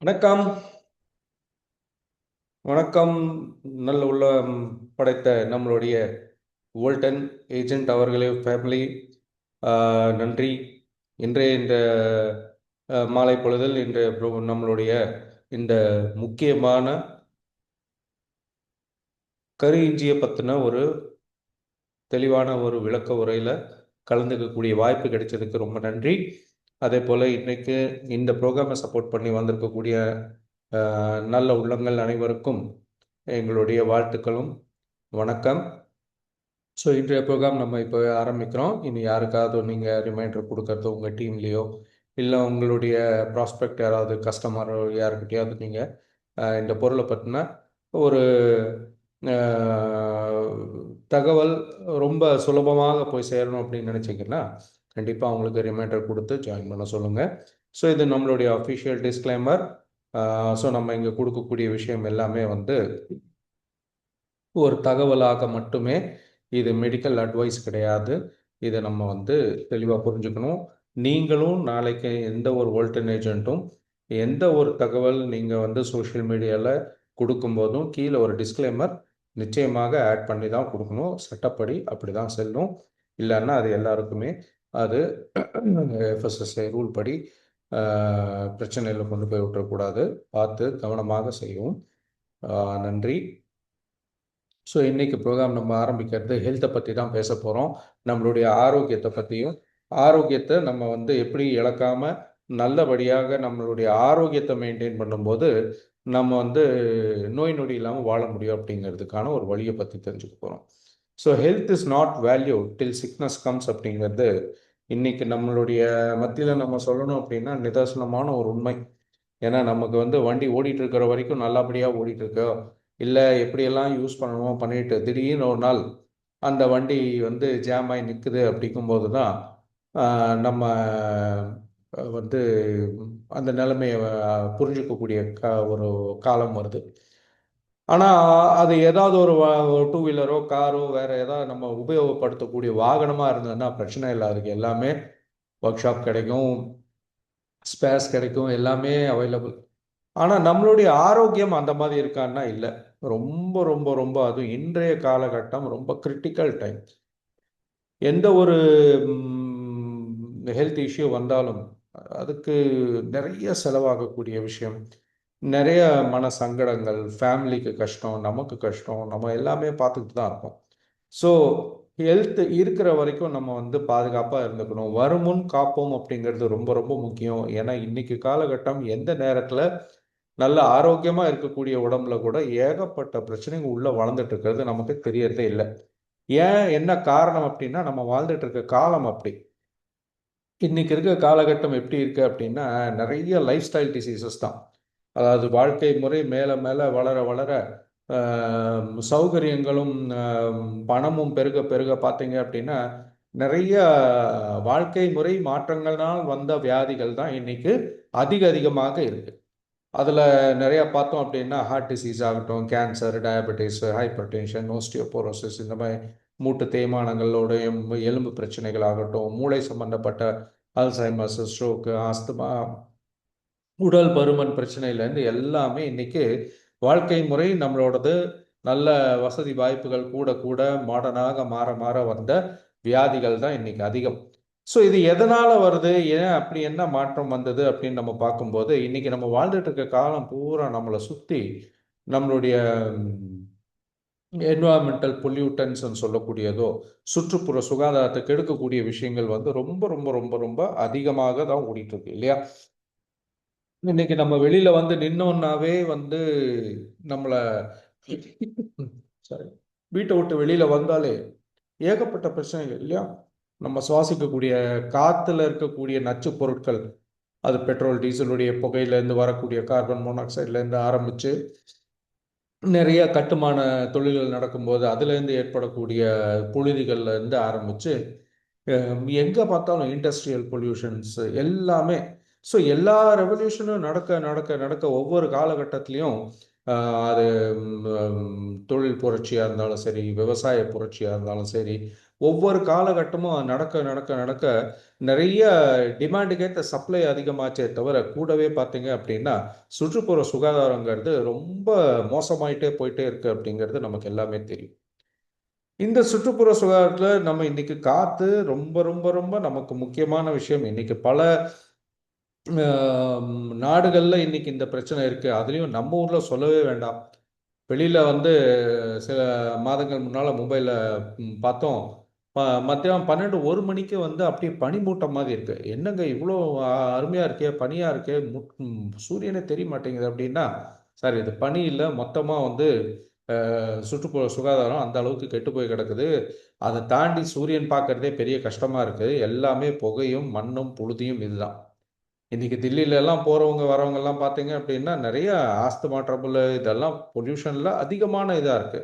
வணக்கம். வணக்கம். நல்ல உள்ளம் படைத்த நம்மளுடைய வோல்டன் ஏஜென்ட் அவர்களே, ஃபேமிலி, நன்றி. இன்றைய இந்த மாலை பொழுதில் நம்மளுடைய இந்த முக்கியமான கரு இஞ்சியை பற்றின ஒரு தெளிவான ஒரு விளக்க உரையில் கலந்துக்கக்கூடிய வாய்ப்பு கிடைச்சதுக்கு ரொம்ப நன்றி. அதே போல் இன்னைக்கு இந்த ப்ரோக்ராமை சப்போர்ட் பண்ணி வந்திருக்கக்கூடிய நல்ல உள்ளங்கள் அனைவருக்கும் எங்களுடைய வாழ்த்துக்களும் வணக்கம். ஸோ இன்றைய ப்ரோக்ராம் நம்ம இப்போ ஆரம்பிக்கிறோம். இனி யாருக்காவது நீங்கள் ரிமைண்டர் கொடுக்கறதோ உங்கள் டீம்லேயோ இல்லை உங்களுடைய ப்ராஸ்பெக்ட் யாராவது கஸ்டமரோ யாருக்கிட்டையாவது நீங்கள் இந்த பொருளை பற்றின ஒரு தகவல் ரொம்ப சுலபமாக போய் சேரணும் அப்படின்னு நினச்சிங்கன்னா கண்டிப்பாக அவங்களுக்கு ரிமைண்டர் கொடுத்து ஜாயின் பண்ண சொல்லுங்கள். ஸோ இது நம்மளுடைய அஃபிஷியல் டிஸ்க்ளைமர். ஸோ நம்ம இங்கே கொடுக்கக்கூடிய விஷயம் எல்லாமே ஒரு தகவலாக மட்டுமே, இது மெடிக்கல் அட்வைஸ் கிடையாது. இதை நம்ம தெளிவாக புரிஞ்சுக்கணும். நீங்களும் நாளைக்கு எந்த ஒரு வோல்டன் ஏஜென்ட்டும் எந்த ஒரு தகவல் நீங்கள் சோஷியல் மீடியாவில் கொடுக்கும்போதும் கீழே ஒரு டிஸ்க்ளைமர் நிச்சயமாக ஆட் பண்ணி தான் கொடுக்கணும். சட்டப்படி அப்படி தான் செல்லும். இல்லைன்னா அது எல்லாருக்குமே அது எஃப்எஸ்எஸ்ஐ ரூல் படி பிரச்சனையில் கொண்டு போய் விட்டுறக்கூடாது. பார்த்து கவனமாக செய்யவும். நன்றி. ஸோ இன்றைக்கி ப்ரோக்ராம் நம்ம ஆரம்பிக்கிறது ஹெல்த்தை பற்றி தான் பேச போகிறோம். நம்மளுடைய ஆரோக்கியத்தை பற்றியும், ஆரோக்கியத்தை நம்ம எப்படி இழக்காமல் நல்லபடியாக நம்மளுடைய ஆரோக்கியத்தை மெயின்டைன் பண்ணும்போது நம்ம நோய் நொடி இல்லாமல் வாழ முடியும் அப்படிங்கிறதுக்கான ஒரு வழியை பற்றி தெரிஞ்சுக்க போகிறோம். So health is not value till sickness comes அப்படிங்கிறது இன்றைக்கி நம்மளுடைய மத்தியில் நம்ம சொல்லணும் அப்படின்னா நிதர்சனமான ஒரு உண்மை. ஏன்னா நமக்கு வண்டி ஓடிட்டு இருக்கிற வரைக்கும் நல்லபடியாக ஓடிட்டுருக்கோ, இல்லை எப்படியெல்லாம் யூஸ் பண்ணணுமோ பண்ணிட்டு திடீர்னு ஒரு நாள் அந்த வண்டி ஜாம் ஆகி நிற்குது அப்படிங்கும்போது தான் நம்ம வந்து அந்த நிலைமையை புரிஞ்சுக்கக்கூடிய ஒரு காலம் வருது. ஆனால் அது ஏதாவது ஒரு டூ வீலரோ காரோ வேறு ஏதாவது நம்ம உபயோகப்படுத்தக்கூடிய வாகனமாக இருந்ததுன்னா பிரச்சனை இல்லை. அதுக்கு எல்லாமே ஒர்க் ஷாப் கிடைக்கும், ஸ்பேர்ஸ் கிடைக்கும், எல்லாமே அவைலபிள். ஆனால் நம்மளுடைய ஆரோக்கியம் அந்த மாதிரி இருக்கான்னா இல்லை. ரொம்ப ரொம்ப ரொம்ப அதுவும் இன்றைய காலகட்டம் ரொம்ப கிரிட்டிக்கல் டைம். எந்த ஒரு ஹெல்த் இஷ்யூ வந்தாலும் அதுக்கு நிறைய செலவாகக்கூடிய விஷயம், நிறைய மன சங்கடங்கள், ஃபேமிலிக்கு கஷ்டம், நமக்கு கஷ்டம், நம்ம எல்லாமே பார்த்துக்கிட்டு தான் இருக்கோம். ஸோ ஹெல்த் இருக்கிற வரைக்கும் நம்ம பாதுகாப்பாக இருந்துக்கணும். வருமுன் காப்போம் அப்படிங்கிறது ரொம்ப ரொம்ப முக்கியம். ஏன்னா இன்னைக்கு காலகட்டம் எந்த நேரத்தில் நல்ல ஆரோக்கியமாக இருக்கக்கூடிய உடம்புல கூட ஏகப்பட்ட பிரச்சனைகள் உள்ளே வளர்ந்துட்டு இருக்கிறது நமக்கு தெரியறதே இல்லை. ஏன், என்ன காரணம் அப்படின்னா நம்ம வாழ்ந்துட்டு இருக்க காலம் அப்படி. இன்னைக்கு இருக்க காலகட்டம் எப்படி இருக்கு அப்படின்னா நிறைய லைஃப் ஸ்டைல் டிசீசஸ் தான். அதாவது வாழ்க்கை முறை மேலே மேலே வளர வளர சௌகரியங்களும் பணமும் பெருக பெருக பார்த்தீங்க அப்படின்னா நிறைய வாழ்க்கை முறை மாற்றங்கள்னால் வந்த வியாதிகள் தான் இன்னைக்கு அதிகமாக இருக்கு. அதில் நிறையா பார்த்தோம் அப்படின்னா ஹார்ட் டிசீஸ் ஆகட்டும், கேன்சர், டயபெட்டிஸ், ஹைப்பர் டென்ஷன், ஓஸ்டியோபோரோசிஸ், இந்த மாதிரி மூட்டு தேய்மானங்களோட எலும்பு பிரச்சனைகள் ஆகட்டும், மூளை சம்பந்தப்பட்ட அல்சைமர்ஸ், ஸ்ட்ரோக்கு, ஆஸ்துமா, உடல் பருமன் பிரச்சனையிலேருந்து எல்லாமே இன்னைக்கு வாழ்க்கை முறை நம்மளோடது நல்ல வசதி வாய்ப்புகள் கூட கூட மாடர்னாக மாற மாற வந்த வியாதிகள் தான் இன்னைக்கு அதிகம். ஸோ இது எதனால் வருது, ஏன் அப்படி என்ன மாற்றம் வந்தது அப்படின்னு நம்ம பார்க்கும்போது இன்னைக்கு நம்ம வாழ்ந்துட்டு இருக்க காலம் பூரா நம்மளை சுற்றி நம்மளுடைய என்வாயன்மெண்டல் பொல்யூட்டன்ஸ்ன்னு சொல்லக்கூடியதோ சுற்றுப்புற சுகாதாரத்தை கெடுக்கக்கூடிய விஷயங்கள் ரொம்ப ரொம்ப ரொம்ப ரொம்ப அதிகமாக தான் ஓடிட்டு இருக்கு இல்லையா? இன்னைக்கு நம்ம வெளியில நின்னோம்னாவே நம்மளை சாரி, வீட்டை விட்டு வெளியில வந்தாலே ஏகப்பட்ட பிரச்சனைகள் இல்லையா? நம்ம சுவாசிக்கக்கூடிய காத்துல இருக்கக்கூடிய நச்சு பொருட்கள், அது பெட்ரோல் டீசலுடைய புகையிலேருந்து வரக்கூடிய கார்பன் மோனாக்சைட்லேருந்து ஆரம்பித்து நிறைய கட்டுமான தொழில்கள் நடக்கும்போது அதுலேருந்து ஏற்படக்கூடிய புழுதிகள்லேருந்து ஆரம்பித்து எங்கே பார்த்தாலும் இண்டஸ்ட்ரியல் பொல்யூஷன்ஸ் எல்லாமே. ஸோ எல்லா ரெவல்யூஷனும் நடக்க நடக்க நடக்க ஒவ்வொரு காலகட்டத்திலையும் அது தொழில் புரட்சியாக இருந்தாலும் சரி, விவசாய புரட்சியாக இருந்தாலும் சரி, ஒவ்வொரு காலகட்டமும் நடக்க நடக்க நடக்க நிறைய டிமாண்டுக்கேற்ற சப்ளை அதிகமாச்சே தவிர கூடவே பார்த்தீங்க அப்படின்னா சுற்றுப்புற சுகாதாரங்கிறது ரொம்ப மோசமாயிட்டே போயிட்டே இருக்கு அப்படிங்கிறது நமக்கு எல்லாமே தெரியும். இந்த சுற்றுப்புற சுகாதாரத்தில் நம்ம இன்னைக்கு காத்து ரொம்ப ரொம்ப ரொம்ப நமக்கு முக்கியமான விஷயம். இன்னைக்கு பல நாடுகளில் இன்னைக்கு இந்த பிரச்சனை இருக்கு. அதுலேயும் நம்ம ஊரில் சொல்லவே வேண்டாம். வெளியில் வந்து சில மாதங்கள் முன்னால் மும்பையில் பார்த்தோம். மத்தியானம் 12 1 மணிக்கு வந்து அப்படியே பனிமூட்டம் மாதிரி இருக்கு. என்னங்க இவ்வளோ அருமையாக இருக்கே, பனியாக இருக்கே, சூரியனே தெரிய மாட்டேங்குது அப்படின்னா, சார் இது பனி இல்லை, மொத்தமாக வந்து சுற்றுப்புற சுகாதாரம் அந்த அளவுக்கு கெட்டு போய் கிடக்குது. அதை தாண்டி சூரியன் பார்க்கறதே பெரிய கஷ்டமாக இருக்குது. எல்லாமே புகையும் மண்ணும் புழுதியும் இதுதான். இன்னைக்கு தில்லியில எல்லாம் போறவங்க வரவங்க எல்லாம் பார்த்தீங்க அப்படின்னா நிறைய ஆஸ்துமா ட்ரபுள் இதெல்லாம் பொல்யூஷன்ல அதிகமான இதா இருக்கு.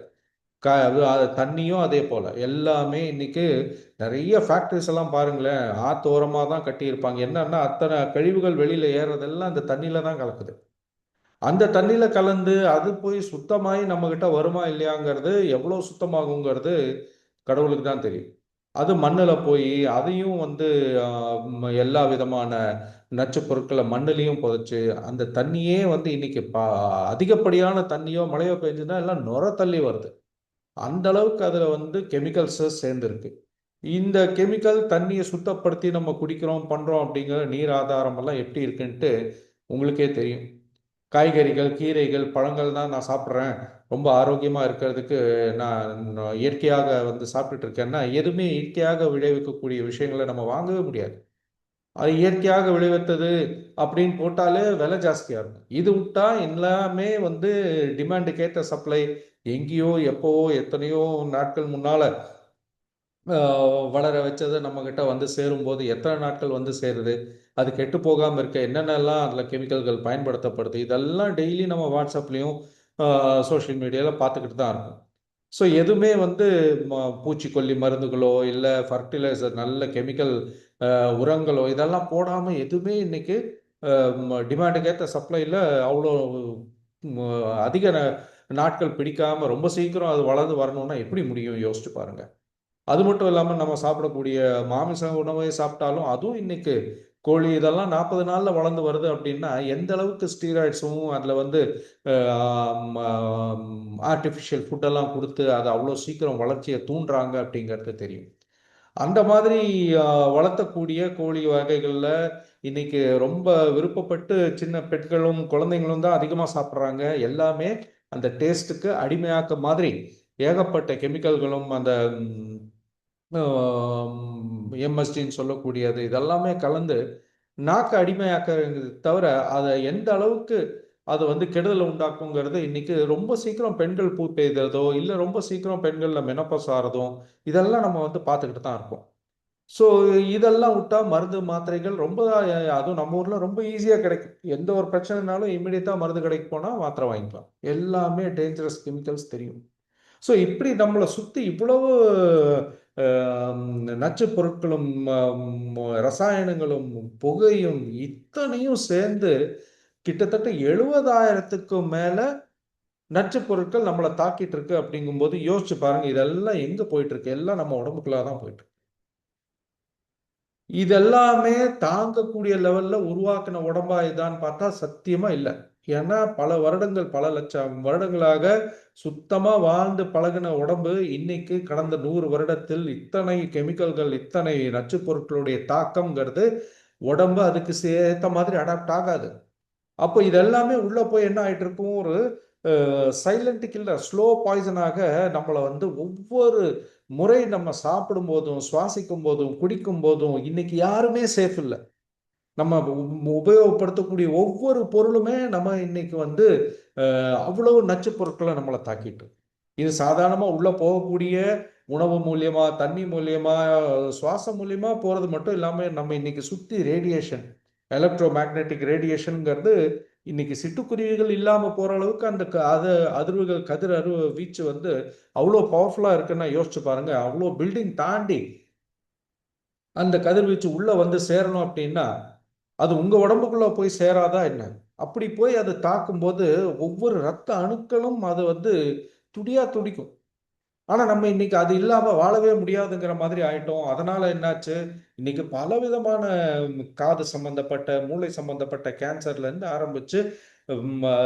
தண்ணியும் அதே போல எல்லாமே இன்னைக்கு நிறைய ஃபேக்டரிஸ் எல்லாம் பாருங்களேன், ஆத்தோரமாக தான் கட்டியிருப்பாங்க. என்னன்னா அத்தனை கழிவுகள் வெளியில ஏறதெல்லாம் அந்த தண்ணியில தான் கலக்குது. அந்த தண்ணியில கலந்து அது போய் சுத்தமாயி நம்ம கிட்ட வருமா இல்லையாங்கிறது, எவ்வளவு சுத்தமாகுங்கிறது கடவுளுக்கு தான் தெரியும். அது மண்ணுல போய் அதையும் வந்து எல்லா விதமான நச்சு பொருட்களை மண்ணுலையும் புதைச்சு அந்த தண்ணியே வந்து இன்னைக்கு அதிகப்படியான தண்ணியோ மழையோ பெஞ்சுன்னா எல்லாம் நுர தள்ளி வருது. அந்த அளவுக்கு அதுல வந்து கெமிக்கல்ஸ் சேர்ந்துருக்கு. இந்த கெமிக்கல் தண்ணியை சுத்தப்படுத்தி நம்ம குடிக்கிறோம் பண்றோம் அப்படிங்கிற நீர் ஆதாரம் எல்லாம் எப்படி இருக்குன்ட்டு உங்களுக்கே தெரியும். காய்கறிகள், கீரைகள், பழங்கள் தான் நான் சாப்பிட்றேன். ரொம்ப ஆரோக்கியமாக இருக்கிறதுக்கு நான் இயற்கையாக வந்து சாப்பிட்டுட்டு இருக்கேன்னா, எதுவுமே இயற்கையாக விளைவிக்கக்கூடிய விஷயங்களை நம்ம வாங்கவே முடியாது. அது இயற்கையாக விளைவித்தது அப்படின்னு போட்டாலே விலை ஜாஸ்தியாக இருக்கும். இது விட்டா எல்லாமே வந்து டிமாண்டுக்கேற்ற சப்ளை எங்கேயோ எப்போவோ எத்தனையோ நாட்கள் முன்னால் வளர வச்சதை நம்மக்கிட்ட வந்து சேரும்போது எத்தனை நாட்கள் வந்து சேருது, அது கெட்டு போகாமல் இருக்க என்னென்னலாம் அதில் கெமிக்கல்கள் பயன்படுத்தப்படுது, இதெல்லாம் டெய்லி நம்ம வாட்ஸ்அப்லேயும் சோஷியல் மீடியாவில் பார்த்துக்கிட்டு தான் இருக்கோம். ஸோ எதுவுமே வந்து பூச்சிக்கொல்லி மருந்துகளோ இல்லை ஃபர்டிலைசர் நல்ல கெமிக்கல் உரங்களோ இதெல்லாம் போடாமல் எதுவுமே இன்னைக்கு டிமாண்டுக்கு ஏற்ற சப்ளையில் அவ்வளோ அதிக நாட்கள் பிடிக்காமல் ரொம்ப சீக்கிரம் அது வளர்ந்து வரணும்னா எப்படி முடியும் யோசிச்சு பாருங்கள். அது மட்டும் இல்லாமல் நம்ம சாப்பிடக்கூடிய மாமிச உணவை சாப்பிட்டாலும் அதுவும் இன்னைக்கு கோழி இதெல்லாம் 40 நாளில் வளர்ந்து வருது அப்படின்னா எந்த அளவுக்கு ஸ்டீராய்ட்ஸும் அதில் வந்து ஆர்டிஃபிஷியல் ஃபுட்டெல்லாம் கொடுத்து அதை அவ்வளோ சீக்கிரம் வளர்ச்சியை தூண்டுறாங்க அப்படிங்கிறது தெரியும். அந்த மாதிரி வளர்த்தக்கூடிய கோழி வகைகளில் இன்னைக்கு ரொம்ப விருப்பப்பட்டு சின்ன பெண்களும் குழந்தைங்களும் தான் அதிகமாக சாப்பிட்றாங்க. எல்லாமே அந்த டேஸ்ட்டுக்கு அடிமையாக்க மாதிரி ஏகப்பட்ட கெமிக்கல்களும் அந்த எம்எஸ்டின்னு சொல்லக்கூடியது இதெல்லாமே கலந்து நாக்கு அடிமையாக்குறது தவிர அதை எந்த அளவுக்கு அது வந்து கெடுதலை உண்டாக்குங்கிறது இன்னைக்கு ரொம்ப சீக்கிரம் பெண்கள் பூ பெய்ததோ இல்லை ரொம்ப சீக்கிரம் பெண்களில் மெனப்பஸ் ஆகிறதும் இதெல்லாம் நம்ம வந்து பார்த்துக்கிட்டு தான் இருக்கோம். ஸோ இதெல்லாம் விட்டா மருந்து மாத்திரைகள் ரொம்ப அதுவும் நம்ம ஊரில் ரொம்ப ஈஸியாக கிடைக்கும். எந்த ஒரு பிரச்சனைனாலும் இம்மிடியட்டாக மருந்து கடைக்கு போனால் மாத்திரை வாங்கிக்கலாம். எல்லாமே டேஞ்சரஸ் கெமிக்கல்ஸ் தெரியும். ஸோ இப்படி நம்மளை சுற்றி இவ்வளவு நச்சு பொருட்களும் ரசாயனங்களும் புகையும் இத்தனையும் சேர்ந்து கிட்டத்தட்ட 70,000க்கும் மேல நச்சு பொருட்கள் நம்மளை தாக்கிட்டு இருக்கு. அப்படிங்கும்போது யோசிச்சு பாருங்க, இதெல்லாம் எங்க போயிட்டு இருக்கு? எல்லாம் நம்ம உடம்புக்குள்ள தான் போயிட்டு இருக்கு. இதெல்லாமே தாங்கக்கூடிய லெவல்ல உருவாக்கின உடம்பா இதான்னு பார்த்தா சத்தியமா இல்லை. ஏன்னா பல வருடங்கள் பல லட்சம் வருடங்களாக சுத்தமா வாழ்ந்து பழகின உடம்பு இன்னைக்கு கடந்த 100 வருடத்தில் இத்தனை கெமிக்கல்கள் இத்தனை நச்சு பொருட்களுடைய தாக்கம்ங்கிறது உடம்பு அதுக்கு சேர்த்த மாதிரி அடாப்ட் ஆகாது. அப்போ இதெல்லாமே உள்ள போய் என்ன ஆயிட்டு இருக்கும், ஒரு சைலண்ட் கில்லர் ஸ்லோ பாய்சனாக நம்மளை வந்து ஒவ்வொரு முறை நம்ம சாப்பிடும் போதும் சுவாசிக்கும் போதும் குடிக்கும் போதும் இன்னைக்கு யாருமே சேஃப் இல்லை. நம்ம உபயோகப்படுத்தக்கூடிய ஒவ்வொரு பொருளுமே நம்ம இன்னைக்கு வந்து அவ்வளவு நச்சு பொருட்களை நம்மளை தாக்கிட்டு இது சாதாரணமா உள்ள போகக்கூடிய உணவு மூலியமா தண்ணி மூலியமா சுவாசம் மூலியமா போறது மட்டும் இல்லாம நம்ம இன்னைக்கு சுத்தி ரேடியேஷன் எலக்ட்ரோ மேக்னெட்டிக் ரேடியேஷனுங்கிறது இன்னைக்கு சிட்டுக்குருவிகள் இல்லாம போற அளவுக்கு அந்த அதிர்வுகள் கதிர் வீச்சு வந்து அவ்வளோ பவர்ஃபுல்லா இருக்குன்னா யோசிச்சு பாருங்க. அவ்வளோ பில்டிங் தாண்டி அந்த கதிர்வீச்சு உள்ள வந்து சேரணும் அப்படின்னா அது உங்க உடம்புக்குள்ள போய் சேராதா என்ன? அப்படி போய் அது தாக்கும்போது ஒவ்வொரு ரத்த அணுக்களும் அது வந்து துடியா துடிக்கும். ஆனா நம்ம இன்னைக்கு அது இல்லாம வாழவே முடியாதுங்கிற மாதிரி ஆயிட்டோம். அதனால என்னாச்சு, இன்னைக்கு பலவிதமான காது சம்பந்தப்பட்ட, மூளை சம்பந்தப்பட்ட கேன்சர்ல இருந்து ஆரம்பிச்சு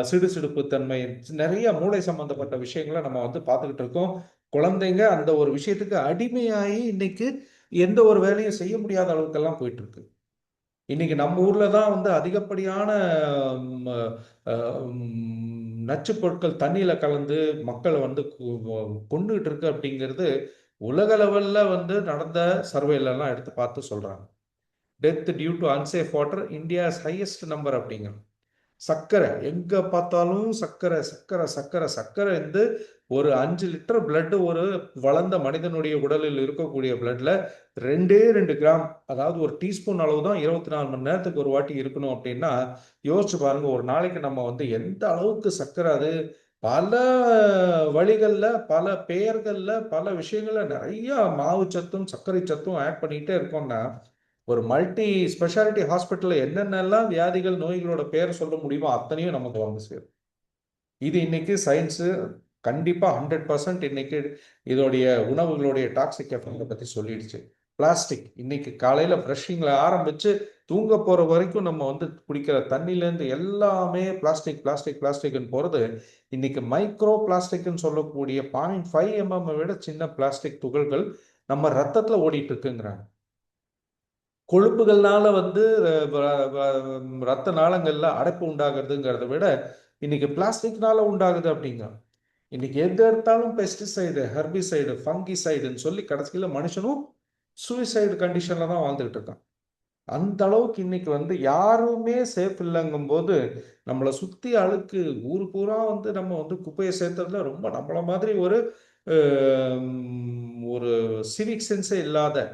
சிடுசிடுப்பு தன்மை, நிறைய மூளை சம்பந்தப்பட்ட விஷயங்களை நம்ம வந்து பார்த்துக்கிட்டு இருக்கோம். குழந்தைங்க அந்த ஒரு விஷயத்துக்கு அடிமையாகி இன்னைக்கு எந்த ஒரு வேலையும் செய்ய முடியாத அளவுக்கெல்லாம் போயிட்டு இருக்கு. இன்னைக்கு நம்ம ஊர்ல தான் வந்து அதிகப்படியான ம், நச்சு பொருட்கள் தண்ணியில கலந்து மக்களை வந்து கொண்டுகிட்டு இருக்கு அப்படிங்கிறது உலக லெவல்ல வந்து நடந்த சர்வேல எல்லாம் எடுத்து பார்த்து சொல்றாங்க. Death due to unsafe water India's highest number அப்படிங்க. சர்க்கரை எங்க பார்த்தாலும் சர்க்கரை சர்க்கரை சர்க்கரை சர்க்கரை வந்து ஒரு 5 லிட்டர் பிளட் ஒரு வளர்ந்த மனிதனுடைய உடலில் இருக்கக்கூடிய பிளட்ல 2 கிராம், அதாவது ஒரு டீஸ்பூன் அளவு தான் 24 மணி நேரத்துக்கு ஒரு வாட்டி இருக்கணும் அப்படின்னா யோசிச்சு பாருங்க. ஒரு நாளைக்கு நம்ம வந்து எந்த அளவுக்கு சர்க்கரை அது பல வழிகள்ல பல பெயர்கள்ல பல விஷயங்கள்ல நிறைய மாவு சத்தும் சர்க்கரை சத்தும் ஆட் பண்ணிக்கிட்டே இருக்கோம்னா ஒரு மல்டி ஸ்பெஷாலிட்டி ஹாஸ்பிட்டல்ல என்னென்னலாம் வியாதிகள் நோய்களோட பேர் சொல்ல முடியுமோ அத்தனையும் நமக்கு வந்து சேரும். இது இன்னைக்கு சயின்ஸு கண்டிப்பா 100% இன்னைக்கு இதோடைய உணவுகளுடைய டாக்ஸிக் எஃபெக்டை பத்தி சொல்லிடுச்சு. பிளாஸ்டிக் இன்னைக்கு காலையில ப்ரஷிங்ல ஆரம்பிச்சு தூங்க போற வரைக்கும் நம்ம வந்து குடிக்கிற தண்ணிலேருந்து எல்லாமே பிளாஸ்டிக் பிளாஸ்டிக் பிளாஸ்டிக்னு போறது இன்னைக்கு மைக்ரோ பிளாஸ்டிக்னு சொல்லக்கூடிய 0.5 mm விட சின்ன பிளாஸ்டிக் துகள்கள் நம்ம ரத்தத்துல ஓடிட்டு இருக்குங்கிறாங்க. கொழுப்புகள்னால வந்து ரத்த நாளங்கள்ல அடைப்பு உண்டாகிறதுங்கிறத விட இன்னைக்கு பிளாஸ்டிக்னால உண்டாகுது அப்படிங்க. இன்னைக்கு எது எடுத்தாலும் பெஸ்டிசைடு, ஹெர்பிசைடு, ஃபங்கிசைடுன்னு சொல்லி கடைசியில் மனுஷனும் சூசைடு கண்டிஷன்ல தான் வாழ்ந்துகிட்டு இருக்கான். அந்த அளவுக்கு இன்னைக்கு வந்து யாருமே சேஃப் இல்லைங்கும் போது நம்மளை சுத்தி அழுக்கு ஊரு பூரா வந்து நம்ம வந்து குப்பையை சேர்த்ததுல ரொம்ப நம்மள மாதிரி ஒரு சிவிக் சென்ஸே இல்லாத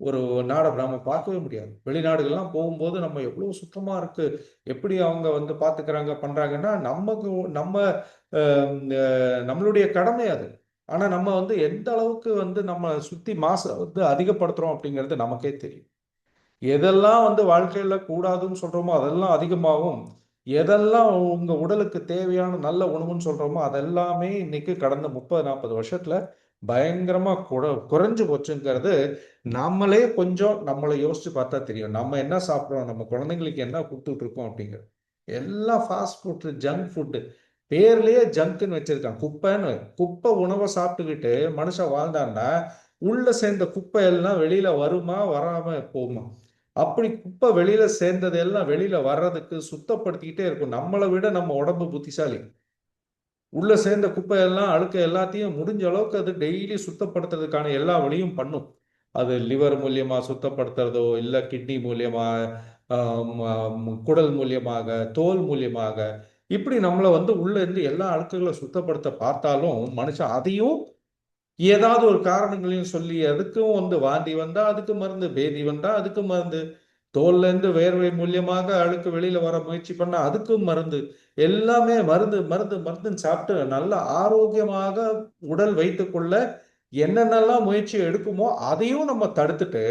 ஒரு நாடை நாம பார்க்கவே முடியாது. வெளிநாடுகள்லாம் போகும்போது நம்ம எவ்வளவு சுத்தமா இருக்கு, எப்படி அவங்க வந்து பாத்துக்கிறாங்க பண்றாங்கன்னா நமக்கு நம்ம நம்மளுடைய கடமை அது. ஆனா நம்ம வந்து எந்த அளவுக்கு வந்து நம்ம சுத்தி மாசை வந்து அதிகப்படுத்துறோம் அப்படிங்கிறது நமக்கே தெரியும். எதெல்லாம் வந்து வாழ்க்கையில கூடாதுன்னு சொல்றோமோ அதெல்லாம் அதிகமாகும். எதெல்லாம் உங்க உடலுக்கு தேவையான நல்ல உணவுன்னு சொல்றோமோ அதெல்லாமே இன்னைக்கு கடந்த 30-40 வருஷத்துல பயங்கரமா குறைஞ்சு போச்சுங்கிறது நம்மளே கொஞ்சம் நம்மளை யோசிச்சு பார்த்தா தெரியும். நம்ம என்ன சாப்பிட்றோம், நம்ம குழந்தைங்களுக்கு என்ன கொடுத்துட்டு இருக்கோம் அப்படிங்கிறது. எல்லாம் ஃபாஸ்ட் ஃபுட்டு, ஜங்க் ஃபுட்டு, பேர்லயே ஜங்க்னு வச்சிருக்கான். குப்பைன்னு குப்பை உணவை சாப்பிட்டுக்கிட்டு மனுஷன் வாழ்ந்தான்னா உள்ள சேர்ந்த குப்பை எல்லாம் வெளியில வருமா வராம போகுமா? அப்படி குப்பை வெளியில சேர்ந்தது எல்லாம் வெளியில வர்றதுக்கு சுத்தப்படுத்திக்கிட்டே இருக்கும். நம்மளை விட நம்ம உடம்பு புத்திசாலி. உள்ள சேர்ந்த குப்பை எல்லாம் அழுக்க எல்லாத்தையும் முடிஞ்ச அளவுக்கு அது டெய்லி சுத்தப்படுத்துறதுக்கான எல்லா வழியும் பண்ணும். அது லிவர் மூலியமா சுத்தப்படுத்துறதோ இல்லை கிட்னி மூலியமா, குடல் மூலியமாக, தோல் மூலியமாக, இப்படி நம்மளை வந்து உள்ள இருந்து எல்லா அழுக்குகளை சுத்தப்படுத்த பார்த்தாலும் மனுஷன் அதையும் ஏதாவது ஒரு காரணங்களையும் சொல்லி அதுக்கும் வந்து வாந்தி வந்தா அதுக்கு மருந்து, பேதி வந்தா அதுக்கு மருந்து, தோல்ல இருந்து வேர்வை மூலியமாக அழுக்கு வெளியில வர முயற்சி பண்ணா அதுக்கும் மருந்து, எல்லாமே மருந்து மருந்து மருந்துன்னு சாப்பிட்டு நல்ல ஆரோக்கியமாக உடல் வைத்துக்கொள்ள என்னென்னலாம் முயற்சி எடுக்குமோ அதையும் நம்ம தடுத்துட்டு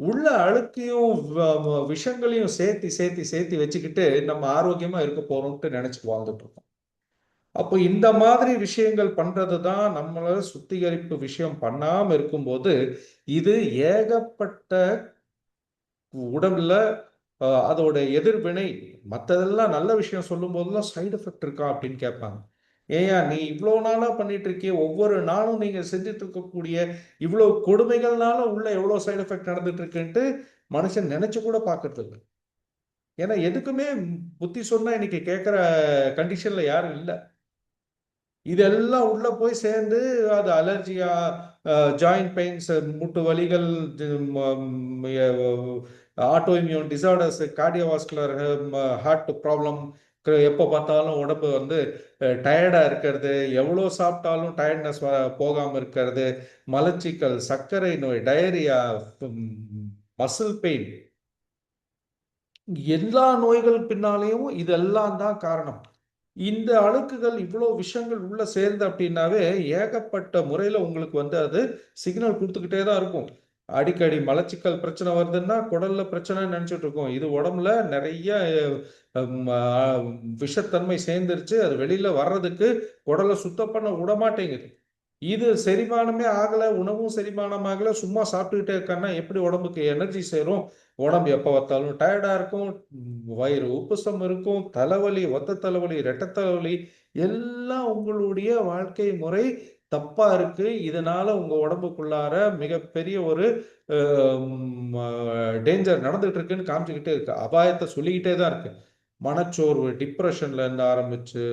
உள்ள அழுக்கையும் விஷங்களையும் சேர்த்தி சேர்த்தி சேர்த்தி வச்சுக்கிட்டு நம்ம ஆரோக்கியமா இருக்க போறோம்ட்டு நினைச்சு வாழ்ந்துட்டு இருக்கோம். அப்போ இந்த மாதிரி விஷயங்கள் பண்றது தான் நம்மள சுத்திகரிப்பு விஷயம் பண்ணாம இருக்கும்போது இது ஏகப்பட்ட உடம்புல அதோட எதிர்வினை. மற்றதெல்லாம் நல்ல விஷயம் சொல்லும் போதெல்லாம் சைடு எஃபெக்ட் இருக்கா அப்படின்னு கேட்பாங்க. ஏயா நீ இவ்வளோ நாளா பண்ணிட்டு இருக்கிய, ஒவ்வொரு நாளும் நீங்க செஞ்சுட்டு இருக்கக்கூடிய இவ்வளவு கொடுமைகள்னால உள்ள எவ்வளவு சைடு எஃபெக்ட் நடந்துட்டு இருக்குன்ட்டு மனுஷன் நினைச்சு கூட பார்க்கறது இல்லை. ஏன்னா எதுக்குமே புத்தி சொன்னா இன்னைக்கு கேட்கிற கண்டிஷன்ல யாரும் இல்லை. இதெல்லாம் உள்ள போய் சேர்ந்து அது அலர்ஜியா, ஜாயிண்ட் பெயின்ஸ், மூட்டு வலிகள், auto immune disorders, cardiovascular, heart problem, எப்போ பார்த்தாலும் உடம்பு வந்து டயர்டாக இருக்கிறது, எவ்வளோ சாப்பிட்டாலும் டயர்ட்னஸ் போகாமல் இருக்கிறது, மலச்சிக்கல், சர்க்கரை நோய், டயரியா, மசில் பெயின், எல்லா நோய்கள் பின்னாலேயும் இதெல்லாம் தான் காரணம். இந்த அழுக்குகள் இவ்வளோ விஷயங்கள் உள்ள சேர்ந்து அப்படின்னாவே ஏகப்பட்ட முறையில் உங்களுக்கு வந்து அது சிக்னல் கொடுத்துக்கிட்டே தான் இருக்கும். அடிக்கடி மலச்சிக்கல் பிரச்சனை வருதுன்னா குடல்ல பிரச்சனை நினைச்சிட்டு இருக்கோம். இது உடம்புல நிறைய விஷத்தன்மை சேர்ந்துருச்சு, அது வெளியில வர்றதுக்கு குடலை சுத்தம் பண்ண விட மாட்டேங்குது. இது செரிமானமே ஆகலை, உணவும் செரிமானம் ஆகலை, சும்மா சாப்பிட்டுக்கிட்டே இருக்கான்னா எப்படி உடம்புக்கு எனர்ஜி சேரும்? உடம்பு எப்போ பார்த்தாலும் டயர்டாக இருக்கும், வயிறு உப்புசம் இருக்கும், தலைவலி, ஒத்த தலைவலி, ரெட்டை தலைவலி, எல்லாம் உங்களுடைய வாழ்க்கை முறை தப்பா இருக்கு. இதனால உங்க உடம்புக்குள்ளார மிகப்பெரிய ஒரு டேஞ்சர் நடந்துகிட்டு இருக்குன்னு காமிச்சுக்கிட்டே இருக்கு, அபாயத்தை சொல்லிக்கிட்டே தான் இருக்கு. மனச்சோர்வு, டிப்ரெஷன்ல இருந்து ஆரம்பிச்சு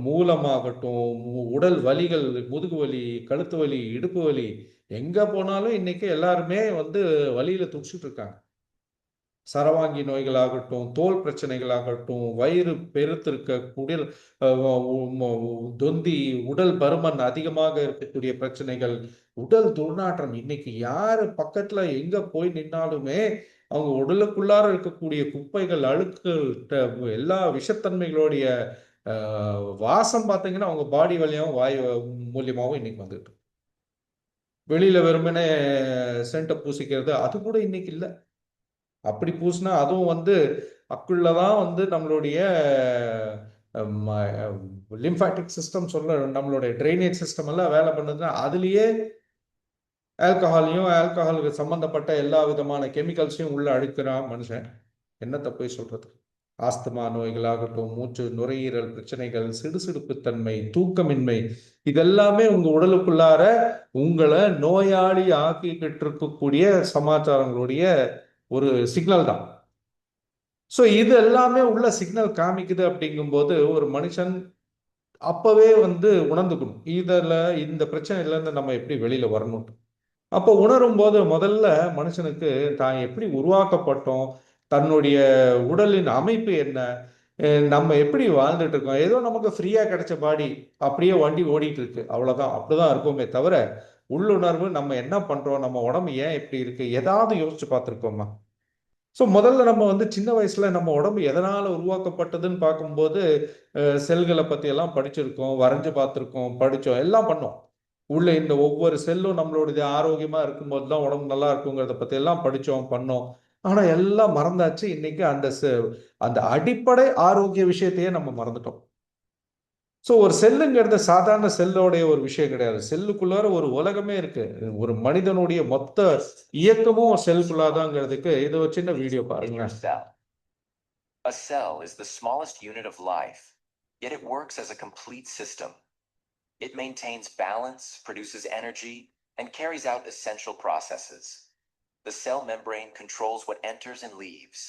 மூலமாகட்டும், உடல் வலிகள், முதுகு வலி, கழுத்து வலி, இடுப்பு வலி, எங்க போனாலும் இன்னைக்கு எல்லாருமே வந்து வலியில துடிச்சிட்டு இருக்காங்க. சரவாங்கி நோய்களாகட்டும், தோல் பிரச்சனைகளாகட்டும், வயிறு பெருத்திருக்கக்கூடிய தொந்தி, உடல் பருமன் அதிகமாக இருக்கக்கூடிய பிரச்சனைகள், உடல் துர்நாற்றம். இன்னைக்கு யாரு பக்கத்துல எங்க போய் நின்னாலுமே அவங்க உடலுக்குள்ளார இருக்கக்கூடிய குப்பைகள், அழுக்குகள், எல்லா விஷத்தன்மைகளுடைய வாசம் பார்த்தீங்கன்னா அவங்க பாடி வழியாகவும் வாயு மூலியமாகவும் இன்னைக்கு வந்துட்டு வெளியில வெறுமனே சென்ட்டை பூசிக்கிறது அது கூட இன்னைக்கு இல்லை. அப்படி பூசினா அதுவும் வந்து அக்குள்ளதான் வந்து நம்மளுடைய லிம்ஃபாட்டிக் சிஸ்டம் சொல்ல நம்மளுடைய ட்ரைனேஜ் சிஸ்டம் எல்லாம் வேலை பண்ணுதுன்னா அதுலேயே ஆல்கஹாலுக்கு சம்பந்தப்பட்ட எல்லா விதமான கெமிக்கல்ஸையும் உள்ள அழுக்கிறான் மனுஷன். என்னத்தை போய் சொல்றது? ஆஸ்துமா நோய்களாகட்டும், மூச்சு நுரையீரல் பிரச்சனைகள், சிடுசிடுப்புத்தன்மை, தூக்கமின்மை, இதெல்லாமே உங்க உடலுக்குள்ளார உங்களை நோயாளி ஆக்கிக்கிட்டு இருக்கக்கூடிய சமாச்சாரங்களுடைய ஒரு சிக்னல் தான். ஸோ இது எல்லாமே உள்ள சிக்னல் காமிக்குது. அப்படிங்கும்போது ஒரு மனுஷன் அப்பவே வந்து உணர்ந்துக்கணும், இந்த பிரச்சனையிலேருந்து நம்ம எப்படி வெளியில வரணும். அப்போ உணரும் போது முதல்ல மனுஷனுக்கு தான் எப்படி உருவாக்கப்பட்டோம், தன்னுடைய உடலின் அமைப்பு என்ன, நம்ம எப்படி வாழ்ந்துட்டு இருக்கோம், ஏதோ நமக்கு ஃப்ரீயா கிடைச்ச பாடி அப்படியே வண்டி ஓடிட்டு இருக்கு, அவ்வளவுதான். அப்படிதான் இருக்குமே தவிர உள்ளுணர்வு நம்ம என்ன பண்றோம், நம்ம உடம்பு ஏன் இப்படி இருக்கு, ஏதாவது யோசிச்சு பார்த்துருக்கோமா? ஸோ முதல்ல நம்ம வந்து சின்ன வயசுல நம்ம உடம்பு எதனால உருவாக்கப்பட்டதுன்னு பார்க்கும்போது செல்களை பத்தி எல்லாம் படிச்சிருக்கோம், வரைஞ்சு பார்த்துருக்கோம், படித்தோம், எல்லாம் பண்ணோம். உள்ள இந்த ஒவ்வொரு செல்லும் நம்மளுடைய ஆரோக்கியமா இருக்கும்போது தான் உடம்பு நல்லா இருக்குங்கிறத பத்தி எல்லாம் படித்தோம், பண்ணோம். ஆனா எல்லாம் மறந்தாச்சு. இன்னைக்கு அந்த அடிப்படை ஆரோக்கிய விஷயத்தையே நம்ம மறந்துட்டோம். ஸோ ஒரு செல்லுங்கிறது சாதாரண செல்லோடைய ஒரு விஷயம் கிடையாது. செல்லுக்குள்ளார ஒரு உலகமே இருக்கு. ஒரு மனிதனுடைய மொத்த இயக்கமும் செல்லுக்குள்ளாதாங்கிறதுக்கு இது ஒரு சின்ன வீடியோ பாருங்க. A cell is the smallest unit of life, yet it works as a complete system. It maintains balance, produces energy, and carries out essential processes. The cell membrane controls what enters and leaves,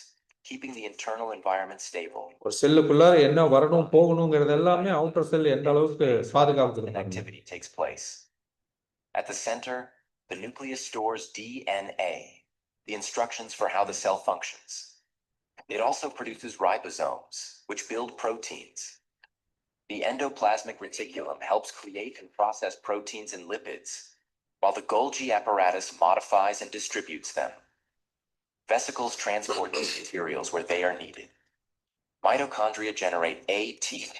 keeping the internal environment stable. ஒரு செல்லுக்குள்ளார என்ன வரணும் போகணும்ங்கிறது எல்லாமே outer செல் எந்த அளவுக்கு பாதுகாக்குது. Activity takes place. At the center, the nucleus stores DNA, the instructions for how the cell functions. It also produces ribosomes, which build proteins. The endoplasmic reticulum helps create and process proteins and lipids, while the Golgi apparatus modifies and distributes them. Vesicles transport these materials where they are needed. Mitochondria generate ATP,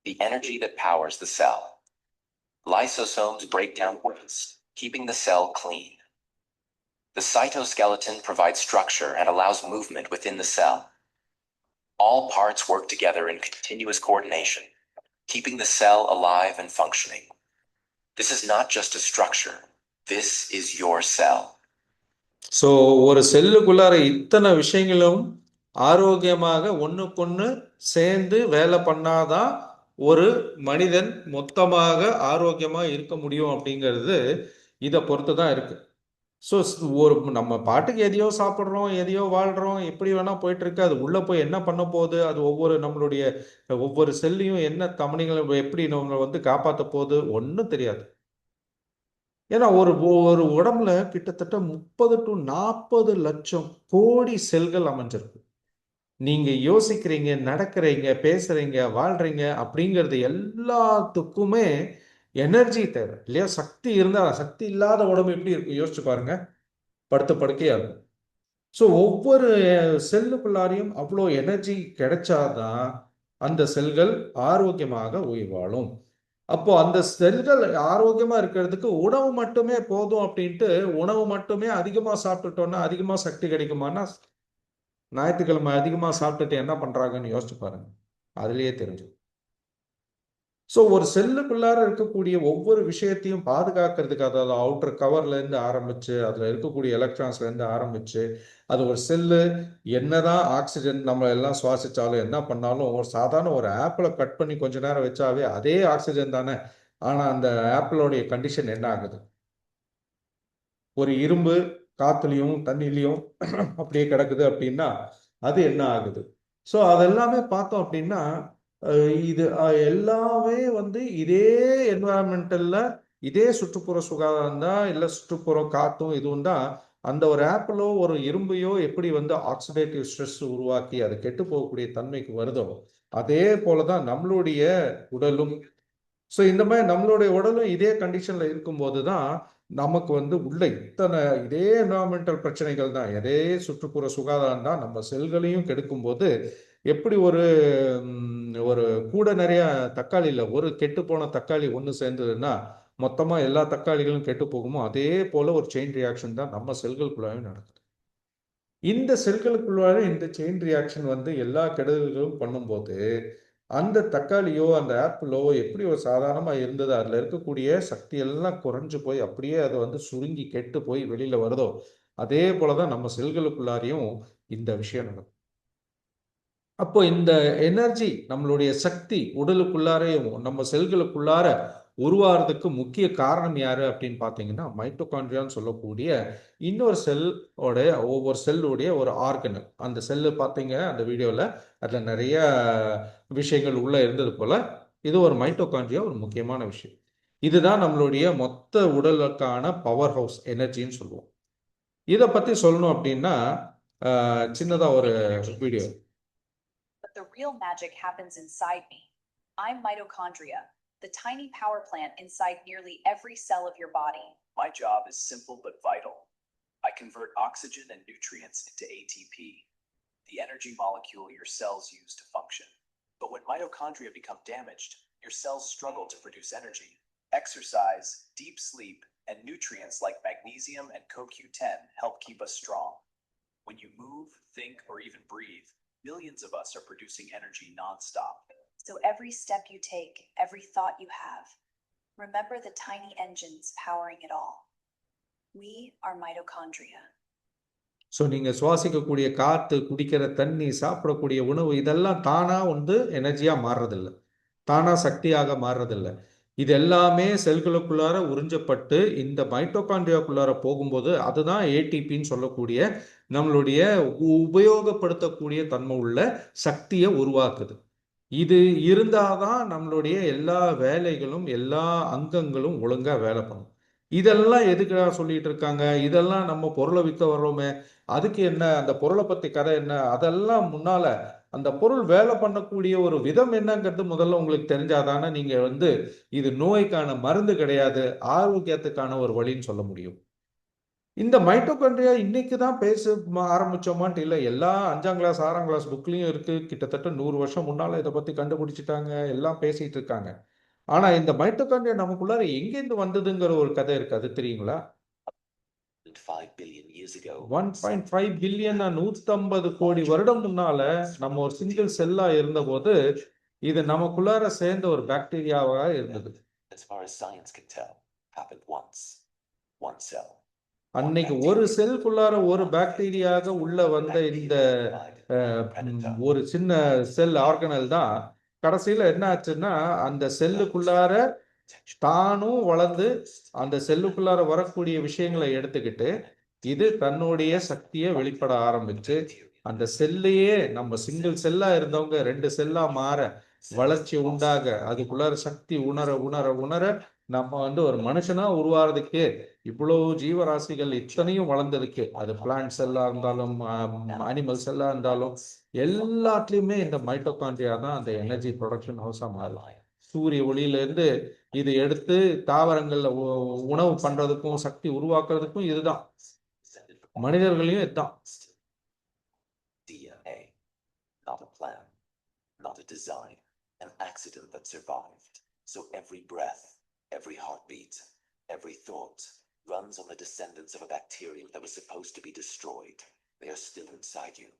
the energy that powers the cell. Lysosomes break down waste, keeping the cell clean. The cytoskeleton provides structure and allows movement within the cell. All parts work together in continuous coordination, keeping the cell alive and functioning. This is not just a structure. This is your cell. So ஒரு செல்லுக்குள்ளார இத்தனை விஷயங்களும் ஆரோக்கியமாக ஒன்றுக்கொன்று சேர்ந்து வேலை பண்ணாதான் ஒரு மனிதன் மொத்தமாக ஆரோக்கியமாக இருக்க முடியும் அப்படிங்கிறது இதை பொறுத்து தான் இருக்கு. ஸோ ஒரு நம்ம பாட்டுக்கு எதையோ சாப்பிட்றோம், எதையோ வாழ்கிறோம், எப்படி வேணால் போயிட்டுருக்கு. அது உள்ளே போய் என்ன பண்ண போகுது, அது நம்மளுடைய ஒவ்வொரு செல்லையும் என்ன தமனிகளை எப்படி நம்ம வந்து காப்பாற்ற போகுது ஒன்றும் தெரியாது. ஏன்னா ஒரு ஒரு உடம்புல கிட்டத்தட்ட 30 to 40 லட்சம் கோடி செல்கள் அமைஞ்சிருக்கு. நீங்க யோசிக்கிறீங்க, நடக்கிறீங்க, பேசுறீங்க, வாழ்றீங்க அப்படிங்கிறது எல்லாத்துக்குமே எனர்ஜி தேவை இல்லையா? சக்தி இருந்தால், சக்தி இல்லாத உடம்பு எப்படி இருக்கும் யோசிச்சு பாருங்க, படுத்த படுக்கையா இருக்கும். ஸோ ஒவ்வொரு செல்லுக்குள்ளாரையும் அவ்வளோ எனர்ஜி கிடைச்சாதான் அந்த செல்கள் ஆரோக்கியமாக உயிர் வாழும். அப்போ அந்த செல்கள் ஆரோக்கியமா இருக்கிறதுக்கு உணவு மட்டுமே போதும் அப்படின்ட்டு உணவு மட்டுமே அதிகமா சாப்பிட்டுட்டோம்னா அதிகமா சக்தி கிடைக்குமானா, ஞாயிற்றுக்கிழமை அதிகமா சாப்பிட்டுட்டு என்ன பண்றாங்கன்னு யோசிச்சு பாருங்க, அதுலயே தெரிஞ்சு. ஸோ ஒரு செல்லுக்குள்ளார இருக்கக்கூடிய ஒவ்வொரு விஷயத்தையும் பாதுகாக்கிறதுக்கு, அதாவது அவுட்டர் கவர்லேருந்து ஆரம்பிச்சு அதில் இருக்கக்கூடிய எலக்ட்ரான்ஸ்லேருந்து ஆரம்பிச்சு, அது ஒரு செல்லு என்னதான் ஆக்சிஜன் நம்ம எல்லாம் சுவாசிச்சாலும் என்ன பண்ணாலும், ஒரு சாதாரண ஒரு ஆப்பிளை கட் பண்ணி கொஞ்ச நேரம் வச்சாவே அதே ஆக்சிஜன் தானே. ஆனால் அந்த ஆப்பிளோடைய கண்டிஷன் என்ன ஆகுது? ஒரு இரும்பு காத்துலையும் தண்ணிலையும் அப்படியே கிடக்குது அப்படின்னா அது என்ன ஆகுது? ஸோ அதெல்லாமே பார்த்தோம் அப்படின்னா இது எல்லாமே வந்து இதே என்வரான்மெண்டல்ல இதே சுற்றுப்புற சுகாதாரம் தான், இல்லை சுற்றுப்புற காத்தும் இதுவும் தான். அந்த ஒரு ஆப்பிளோ ஒரு இரும்பையோ எப்படி வந்து ஆக்சிடேட்டிவ் ஸ்ட்ரெஸ் உருவாக்கி அது கெட்டு போகக்கூடிய தன்மைக்கு வருதோ, அதே போலதான் நம்மளுடைய உடலும். ஸோ இந்த மாதிரி நம்மளுடைய உடலும் இதே கண்டிஷன்ல இருக்கும்போது தான் நமக்கு வந்து உள்ள இத்தனை இதே என்வரான்மெண்டல் பிரச்சனைகள் தான், இதே சுற்றுப்புற சுகாதாரம் தான் நம்ம செல்களையும் கெடுக்கும் போது எப்படி ஒரு ஒரு கூட நிறைய தக்காளி இல்லை, ஒரு கெட்டு போன தக்காளி ஒன்று சேர்ந்ததுன்னா மொத்தமா எல்லா தக்காளிகளும் கெட்டு போகுமோ, அதே போல ஒரு செயின் ரியாக்ஷன் தான் நம்ம செல்களுக்குள்ளாவே நடக்குது. இந்த செல்களுக்குள்ளார இந்த செயின் ரியாக்ஷன் வந்து எல்லா கெடுதல்களும் பண்ணும்போது அந்த தக்காளியோ அந்த ஆப்பிளோ எப்படி ஒரு சாதாரணமாக இருந்தது, அதில் இருக்கக்கூடிய சக்தி எல்லாம் குறைஞ்சு போய் அப்படியே அதை வந்து சுருங்கி கெட்டு போய் வெளியில் வருதோ, அதே போல தான் நம்ம செல்களுக்குள்ளாரையும் இந்த விஷயம் நடக்கும். அப்போ இந்த எனர்ஜி நம்மளுடைய சக்தி உடலுக்குள்ளாரையும் நம்ம செல்களுக்குள்ளார உருவாகிறதுக்கு முக்கிய காரணம் யாரு அப்படின்னு பார்த்தீங்கன்னா மைட்டோகாண்ட்ரியான்னு சொல்லக்கூடிய இன்னொரு செல்லோட, ஒவ்வொரு செல்லுடைய ஒரு ஆர்கன். அந்த செல்லு பார்த்தீங்க அந்த வீடியோவில், அதில் நிறைய விஷயங்கள் உள்ள இருந்தது போல இது ஒரு மைட்டோகாண்ட்ரியா ஒரு முக்கியமான விஷயம். இதுதான் நம்மளுடைய மொத்த உடலுக்கான பவர் ஹவுஸ் எனர்ஜின்னு சொல்லுவோம். இதை பற்றி சொல்லணும் அப்படின்னா சின்னதா ஒரு video. But the real magic happens inside me. I'm mitochondria, the tiny power plant inside nearly every cell of your body. My job is simple but vital. I convert oxygen and nutrients into ATP, the energy molecule your cells use to function. But when mitochondria become damaged, your cells struggle to produce energy. Exercise, deep sleep, and nutrients like magnesium and CoQ10 help keep us strong. When you move, think, or even breathe, millions of us are producing energy nonstop. So every step you take, every thought you have, remember the tiny engines powering it all. We are mitochondria. So நீங்கள் சுவாசிக்கக்கூடிய காற்று, குடிக்கிற தண்ணி, சாப்பிடக்கூடிய உணவு இதெல்லாம் தானாக வந்து எனர்ஜியாக மாறுறதில்ல, தானாக சக்தியாக மாறுறதில்ல. இது எல்லாமே செல்களுக்குள்ளார உறிஞ்சப்பட்டு இந்த மைட்டோகாண்ட்ரியாக்குள்ளார போகும்போது அதுதான் ஏடிபின்னு சொல்லக்கூடிய நம்மளுடைய உபயோகப்படுத்தக்கூடிய தன்மை உள்ள சக்தியை உருவாக்குது. இது இருந்தாதான் நம்மளுடைய எல்லா வேலைகளும் எல்லா அங்கங்களும் ஒழுங்காக வேலை பண்ணும். இதெல்லாம் எதுக்காக சொல்லிட்டு இருக்காங்க? இதெல்லாம் நம்ம பொருளை விற்க வர்றோமே, அதுக்கு என்ன, அந்த பொருளை பற்றி கதை என்ன, அதெல்லாம் முன்னால அந்த பொருள் வேலை பண்ணக்கூடிய ஒரு விதம் என்னங்கிறது முதல்ல உங்களுக்கு தெரிஞ்சாதானே நீங்க வந்து இது நோய்க்கான மருந்து கிடையாது, ஆரோக்கியத்துக்கான ஒரு வழின்னு சொல்ல முடியும். இந்த மைட்டோகாண்ட்ரியா இன்னைக்கு தான் பேச ஆரம்பிச்சோமான்ட்டு இல்லை, எல்லா 5ஆம் கிளாஸ் 6ஆம் கிளாஸ் புக்லையும் இருக்கு. கிட்டத்தட்ட 100 வருஷம் முன்னால இதை பத்தி கண்டுபிடிச்சிட்டாங்க, எல்லாம் பேசிட்டு இருக்காங்க. ஆனா இந்த மைட்டோகாண்ட்ரியா நமக்குள்ளார எங்கேருந்து வந்ததுங்கிற ஒரு கதை இருக்கு, அது தெரியுங்களா? 1.5 பில்லியன் 150 கோடி வருடம் முன்னால நம்ம ஒரு சிங்கிள் செல்லா இருந்த போது இது நமக்குள்ளார சேர்ந்த ஒரு பாக்டீரியாவா இருந்தது. அன்னைக்கு ஒரு செல்குள்ளார ஒரு பாக்டீரியாக உள்ள வந்த இந்த ஒரு சின்ன செல் ஆர்கனல் தான் கடைசியில என்ன ஆச்சுன்னா அந்த செல்லுக்குள்ளார தானும் வளர்ந்து அந்த செல்லுக்குள்ளார வரக்கூடிய விஷயங்களை எடுத்துக்கிட்டு இது தன்னுடைய சக்தியை வெளிப்பட ஆரம்பிச்சு அந்த செல்லையே நம்ம சிங்கிள் செல்லா இருந்தவங்க 2 செல்லா மாற வளர்ச்சி உண்டாக அதுக்குள்ளார சக்தி உணர உணர உணர நம்ம வந்து ஒரு மனுஷனா உருவாறதுக்கு இவ்வளவு ஜீவராசிகள் இத்தனையும் வளர்ந்ததுக்கு, அது பிளான்ட் செல்லா இருந்தாலும் அனிமல் செல்லா இருந்தாலும் எல்லாத்துலயுமே இந்த மைட்டோகாண்ட்ரியா தான் அந்த எனர்ஜி ப்ரொடக்ஷன் ஹவுஸா மாறும். சூரிய ஒளியிலிருந்து இது எடுத்து தாவரங்கள்ல உணவு பண்றதுக்கும் சக்தி உருவாக்குறதுக்கும் இதுதான். மனிதர்களையும் இதுதான். DNA, not a plan, not a design, an accident that survived. So every breath, every heartbeat, every thought runs on the descendants of a bacterium that was supposed to be destroyed. They are still inside you.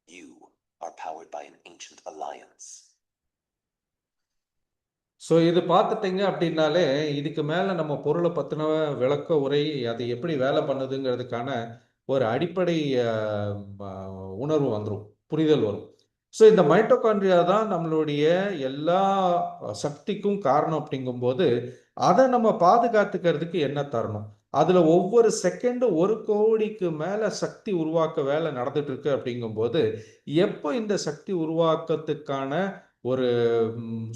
You are powered by an ancient alliance. So இது பார்த்துட்டீங்க அப்படின்னாலே இதுக்கு மேலே நம்ம பொருளை பற்றின விளக்க உரை அது எப்படி வேலை பண்ணுதுங்கிறதுக்கான ஒரு அடிப்படை உணர்வு வந்துடும், புரிதல் வரும். ஸோ இந்த மைட்டோகாண்ட்ரியா தான் நம்மளுடைய எல்லா சக்திக்கும் காரணம் அப்படிங்கும்போது அதை நம்ம பாதுகாத்துக்கிறதுக்கு என்ன தரணும், அதில் ஒவ்வொரு செகண்டு 1 கோடிக்கு மேலே சக்தி உருவாக்க வேலை நடந்துட்டு இருக்கு அப்படிங்கும்போது எப்போ இந்த சக்தி உருவாக்கத்துக்கான ஒரு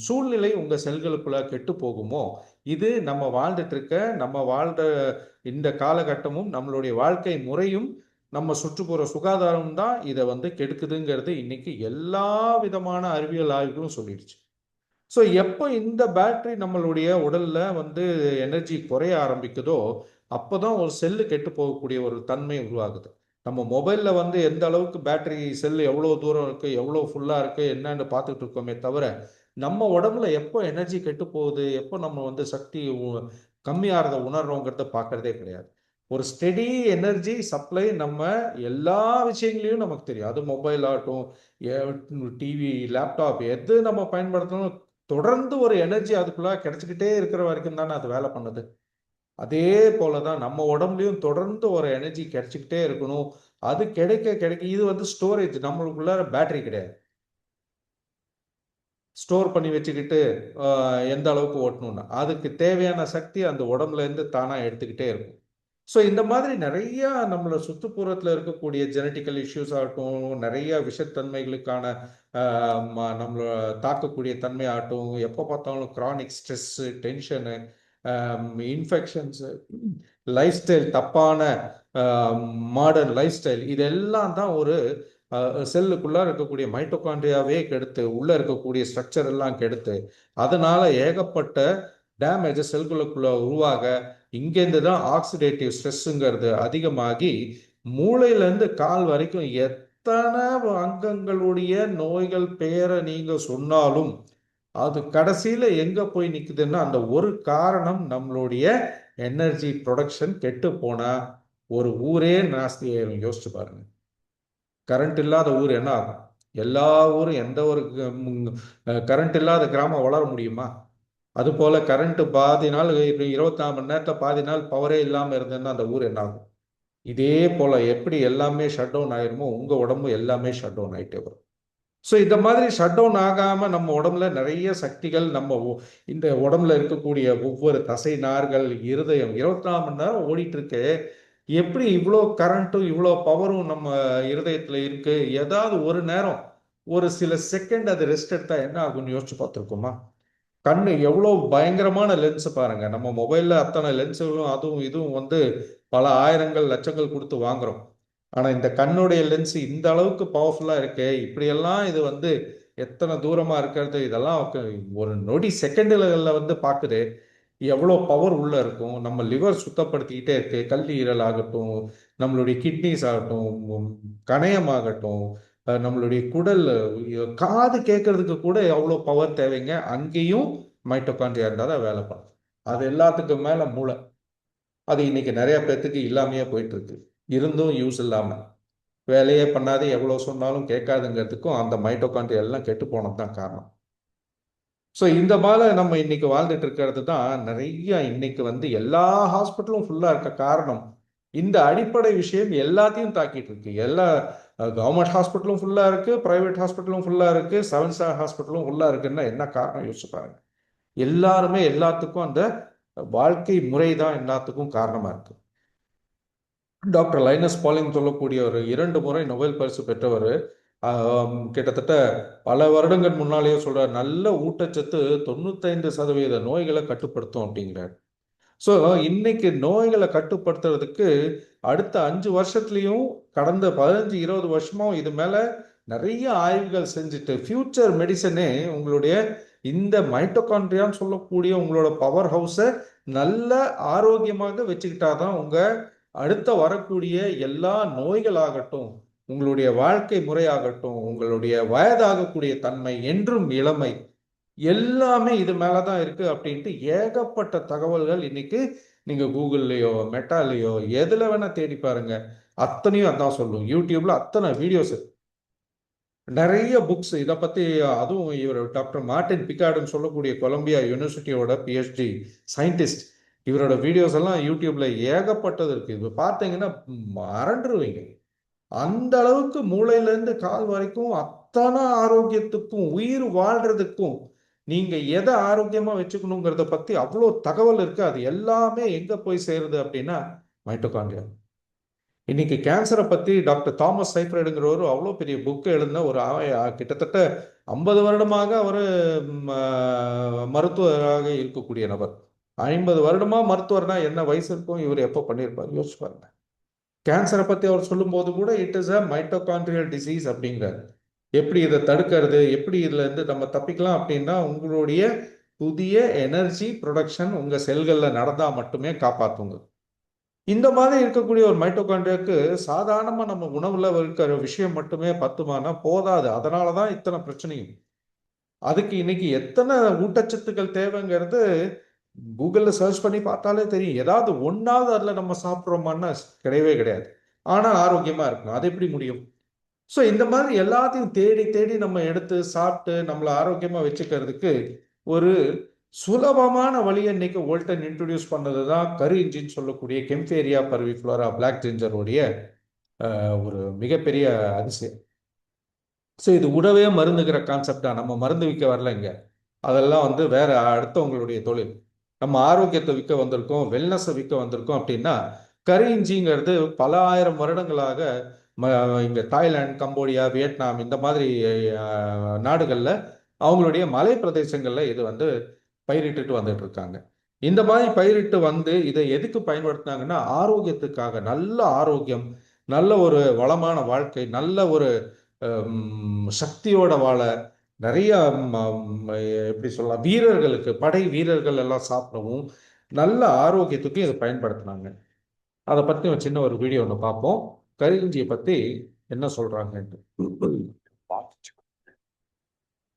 சூழ்நிலை உங்க செல்களுக்குள்ள கெட்டு போகுமோ, இது நம்ம வாழ்ந்துட்டு இருக்க நம்ம வாழ்ற இந்த காலகட்டமும் நம்மளுடைய வாழ்க்கை முறையும் நம்ம சுற்றுப்புற சுகாதாரம் தான் இதை வந்து கெடுக்குதுங்கிறது இன்னைக்கு எல்லா விதமான அறிவியல் ஆய்வுகளும் சொல்லிடுச்சு. ஸோ எப்போ இந்த பேட்டரி நம்மளுடைய உடல்ல வந்து எனர்ஜி குறைய ஆரம்பிக்குதோ அப்போதான் ஒரு செல்லு கெட்டு போகக்கூடிய ஒரு தன்மை உருவாகுது. நம்ம மொபைலில் வந்து எந்த அளவுக்கு பேட்டரி செல்லு எவ்வளோ தூரம் இருக்குது, எவ்வளோ ஃபுல்லாக இருக்குது என்னன்னு பார்த்துட்டு இருக்கோமே தவிர நம்ம உடம்புல எப்போ எனர்ஜி கெட்டு போகுது, எப்போ நம்ம வந்து சக்தி கம்மியாகிறத உணர்றோங்கிறத பார்க்கறதே கிடையாது. ஒரு ஸ்டெடி எனர்ஜி சப்ளை நம்ம எல்லா விஷயங்களையும் நமக்கு தெரியும். அது மொபைல் ஆகட்டும், டிவி, லேப்டாப் எது நம்ம பயன்படுத்தணும், தொடர்ந்து ஒரு எனர்ஜி அதுக்குள்ள கிடைச்சிக்கிட்டே இருக்கிற வரைக்கும் தானே அது வேலை பண்ணுது. அதே போலதான் நம்ம உடம்புலையும் தொடர்ந்து ஒரு எனர்ஜி கிடைச்சிக்கிட்டே இருக்கணும். அது கிடைக்க கிடைக்க இது வந்து ஸ்டோரேஜ், நம்மளுக்குள்ள பேட்டரி கிடையாது. ஸ்டோர் பண்ணி வச்சுக்கிட்டு எந்த அளவுக்கு ஓட்டணும்னா அதுக்கு தேவையான சக்தி அந்த உடம்புல இருந்து தானா எடுத்துக்கிட்டே இருக்கும். ஸோ இந்த மாதிரி நிறைய நம்மள சுற்றுப்புறத்தில் இருக்கக்கூடிய ஜெனட்டிக்கல் இஷ்யூஸ் ஆகட்டும், நிறைய விஷத்தன்மைகளுக்கான நம்மளை தாக்கக்கூடிய தன்மை ஆகட்டும், எப்போ பார்த்தாலும் chronic stress, tension, infections, life style தப்பான மாடர்ன் லைஃப் ஸ்டைல், இதெல்லாம் தான் ஒரு செல்லுக்குள்ளே இருக்கக்கூடிய மைட்டோகாண்ட்ரியாவே கெடுத்து உள்ளே இருக்கக்கூடிய ஸ்ட்ரக்சர் எல்லாம் கெடுத்து அதனால ஏகப்பட்ட டேமேஜ் செல்களுக்குள்ள உருவாக இங்கேருந்து தான் ஆக்சிடேட்டிவ் ஸ்ட்ரெஸ்ஸுங்கிறது அதிகமாகி மூளையிலேருந்து கால் வரைக்கும் எத்தனை அங்கங்களுடைய நோய்கள் பேரை நீங்கள் சொன்னாலும் அது கடைசியில் எங்கே போய் நிற்குதுன்னா அந்த ஒரு காரணம் நம்மளுடைய எனர்ஜி ப்ரொடக்ஷன் கெட்டு போனால் ஒரு ஊரே நாஸ்தி ஆயிரும். யோசிச்சு பாருங்க. கரண்ட் இல்லாத ஊர் என்ன ஆகும்? எல்லா ஊரும் எந்த ஒரு கரண்ட் இல்லாத கிராமம் வளர முடியுமா? அதுபோல் கரண்ட்டு பாதி நாள் 24 மணி நேரத்தில் பாதி நாள் பவரே இல்லாமல் இருந்ததுன்னா அந்த ஊர் என்ன ஆகும்? இதே போல் எப்படி எல்லாமே ஷட் டவுன் ஆயிருமோ உங்கள் உடம்பு எல்லாமே ஷட் டவுன் ஆகிட்டே வரும். ஸோ இந்த மாதிரி ஷட் டவுன் ஆகாமல் நம்ம உடம்புல நிறைய சக்திகள் நம்ம இந்த உடம்புல இருக்கக்கூடிய ஒவ்வொரு தசை நார்கள், இருதயம் 24 மணி நேரம் ஓடிட்டு இருக்கு. எப்படி இவ்வளோ கரண்ட்டும் இவ்வளோ பவரும் நம்ம இருதயத்தில் இருக்கு? ஏதாவது ஒரு நேரம் ஒரு சில செகண்ட் அது ரெஸ்ட் எடுத்தா என்ன ஆகும்னு யோசிச்சு பார்த்துருக்கோமா? கண்ணு எவ்வளோ பயங்கரமான லென்ஸ் பாருங்க. நம்ம மொபைல்ல அத்தனை லென்ஸுகளும் அதுவும் இதுவும் வந்து பல ஆயிரங்கள் லட்சங்கள் கொடுத்து வாங்குறோம். ஆனால் இந்த கண்ணுடைய லென்ஸ் இந்த அளவுக்கு பவர்ஃபுல்லாக இருக்கு. இப்படியெல்லாம் இது வந்து எத்தனை தூரமாக இருக்கிறது, இதெல்லாம் ஒரு நொடி செகண்டுகளில் வந்து பார்க்குது. எவ்வளோ பவர் உள்ளே இருக்கும். நம்ம லிவர் சுத்தப்படுத்திக்கிட்டே இருக்கு. கல்லீரல் ஆகட்டும், நம்மளுடைய கிட்னிஸ் ஆகட்டும், கணையம் ஆகட்டும், நம்மளுடைய குடல், காது கேட்கறதுக்கு கூட எவ்வளோ பவர் தேவைங்க. அங்கேயும் மைட்டோகாண்ட்ரியா இருந்தால் தான் வேலை பண்ணும். அது எல்லாத்துக்கும் மேலே மூளை. அது இன்னைக்கு நிறைய பேர்த்துக்கு இல்லாமையே போயிட்டு இருக்கு. இருந்தும் யூஸ் இல்லாமல் வேலையே பண்ணாது, எவ்வளோ சொன்னாலும் கேட்காதுங்கிறதுக்கும் அந்த மைட்டோகாண்ட்ரியா எல்லாம் கெட்டு போனது தான் காரணம். ஸோ இந்த மாதிரி நம்ம இன்னைக்கு வாழ்ந்துட்டு இருக்கிறது தான் நிறைய இன்னைக்கு வந்து எல்லா ஹாஸ்பிட்டலும் ஃபுல்லாக இருக்க காரணம். இந்த அடிப்படை விஷயம் எல்லாத்தையும் தாக்கிட்டு இருக்கு. எல்லா கவர்மெண்ட் ஹாஸ்பிட்டலும் ஃபுல்லாக இருக்கு, பிரைவேட் ஹாஸ்பிட்டலும் ஃபுல்லாக இருக்கு, 7 ஸ்டார் ஹாஸ்பிட்டலும் ஃபுல்லாக இருக்குன்னா என்ன காரணம் யோசிச்சு பாருங்க. எல்லாருமே எல்லாத்துக்கும் அந்த வாழ்க்கை முறை தான் எல்லாத்துக்கும் காரணமாக இருக்கு. டாக்டர் லைனஸ் பாலிங் சொல்லக்கூடிய ஒரு 2 முறை நோபல் பரிசு பெற்றவர், கிட்டத்தட்ட பல வருடங்கள் முன்னாலேயே சொல்றார், நல்ல ஊட்டச்சத்து 95% நோய்களை கட்டுப்படுத்தும் அப்படிங்கிறார். ஸோ இன்னைக்கு நோய்களை கட்டுப்படுத்துறதுக்கு அடுத்த 5 வருஷத்துலையும் கடந்த 15-20 வருஷமும் இது மேலே நிறைய ஆய்வுகள் செஞ்சுட்டு ஃபியூச்சர் மெடிசனே உங்களுடைய இந்த மைட்டோகாண்ட்ரியான்னு சொல்லக்கூடிய உங்களோட பவர் ஹவுஸை நல்ல ஆரோக்கியமாக வச்சுக்கிட்டாதான் உங்கள் அடுத்த வரக்கூடிய எல்லா நோய்களாகட்டும், உங்களுடைய வாழ்க்கை முறையாகட்டும், உங்களுடைய வயதாகக்கூடிய தன்மை, என்றும் இளமை, எல்லாமே இது மேலே தான் இருக்கு அப்படின்ட்டு ஏகப்பட்ட தகவல்கள் இன்னைக்கு நீங்க கூகுள்லையோ மெட்டாலையோ எதுல வேணா தேடி பாருங்க, அத்தனையும் அதான் சொல்லும். யூடியூப்ல அத்தனை வீடியோஸ். நிறைய புக்ஸ் இதை பற்றி. அதுவும் இவர் டாக்டர் மார்ட்டின் பிகார்டுன்னு சொல்லக்கூடிய கொலம்பியா யூனிவர்சிட்டியோட பிஹெச்டி சயின்டிஸ்ட். இவரோட வீடியோஸ் எல்லாம் யூடியூப்ல ஏகப்பட்டது இருக்கு. இது பார்த்தீங்கன்னா மறந்துடுவீங்க. அந்த அளவுக்கு மூளையிலேருந்து கால் வரைக்கும் அத்தனை ஆரோக்கியத்துக்கும் உயிர் வாழ்றதுக்கும் நீங்க எதை ஆரோக்கியமா வச்சுக்கணுங்கிறத பத்தி அவ்வளோ தகவல் இருக்கு. அது எல்லாமே எங்க போய் சேருது அப்படின்னா மைட்டோகாண்ட்ரியா. இன்னைக்கு கேன்சரை பத்தி டாக்டர் தாமஸ் சைஃப்ரைடுங்கிறவர் அவ்வளோ பெரிய புக்கு எழுதின ஒரு கிட்டத்தட்ட 50 வருடமாக அவர் மருத்துவராக இருக்கக்கூடிய நபர். 50 வருடமா மருத்துவர்னா என்ன வயசு இருக்கும், இவர் எப்போ பண்ணியிருப்பார் யோசிச்சு பாருங்க. கேன்சரை பத்தி அவர் சொல்லும்போது கூட it is a mitochondrial disease அப்படிங்கிறார். எப்படி இதை தடுக்கிறது, எப்படி இதுல இருந்து நம்ம தப்பிக்கலாம் அப்படின்னா உங்களுடைய புதிய எனர்ஜி ப்ரொடக்ஷன் உங்க செல்கள்ல நடந்தா மட்டுமே காப்பாத்துங்க. இந்த மாதிரி இருக்கக்கூடிய ஒரு மைட்டோகாண்ட்ரியாக்கு சாதாரணமா நம்ம உணவுல இருக்கிற விஷயம் மட்டுமே பத்துமானா போதாது. அதனாலதான் இத்தனை பிரச்சனையும். அதுக்கு இன்னைக்கு எத்தனை ஊட்டச்சத்துக்கள் தேவைங்கிறது கூகுளில் சர்ச் பண்ணி பார்த்தாலே தெரியும். ஏதாவது ஒன்றாவது அதில் நம்ம சாப்பிட்றோமான்னா கிடையவே கிடையாது. ஆனால் ஆரோக்கியமாக இருக்கணும். அது எப்படி முடியும்? ஸோ இந்த மாதிரி எல்லாத்தையும் தேடி தேடி நம்ம எடுத்து சாப்பிட்டு நம்மளை ஆரோக்கியமாக வச்சுக்கிறதுக்கு ஒரு சுலபமான வழியை இன்னைக்கு வோல்டன் இன்ட்ரடியூஸ் பண்ணது தான் கரு இஞ்சின்னு சொல்லக்கூடிய கெம்பேரியா பர்விஃப்ளோரா பிளாக் ஜிஞ்சருடைய ஒரு மிகப்பெரிய அதிசயம். ஸோ இது உடவே மருந்துகிற கான்செப்டா, நம்ம மருந்து விற்க வரலைங்க. அதெல்லாம் வந்து வேற அடுத்தவங்களுடைய தொழில். நம்ம ஆரோக்கியத்தை விற்க வந்திருக்கோம், வெல்னஸை விற்க வந்திருக்கோம் அப்படின்னா கரி இஞ்சிங்கிறது பல ஆயிரம் வருடங்களாக இங்கே தாய்லாந்து, கம்போடியா, வியட்நாம் இந்த மாதிரி நாடுகளில் அவங்களுடைய மலை பிரதேசங்களில் இது வந்து பயிரிட்டு வந்துட்டு இருக்காங்க. இந்த மாதிரி பயிரிட்டு வந்து இதை எதுக்கு பயன்படுத்தினாங்கன்னா ஆரோக்கியத்துக்காக. நல்ல ஆரோக்கியம், நல்ல ஒரு வளமான வாழ்க்கை, நல்ல ஒரு சக்தியோட வாழ, நிறைய எப்படி சொல்லலாம், வீரர்களுக்கு, படை வீரர்கள் எல்லாம் சாப்பிடவும் நல்ல ஆரோக்கியத்துக்கும் இதை பயன்படுத்தினாங்க. அதை பற்றி ஒரு சின்ன ஒரு வீடியோ ஒன்று பார்ப்போம். கரிஞ்சியை பற்றி என்ன சொல்றாங்கன்ட்டு.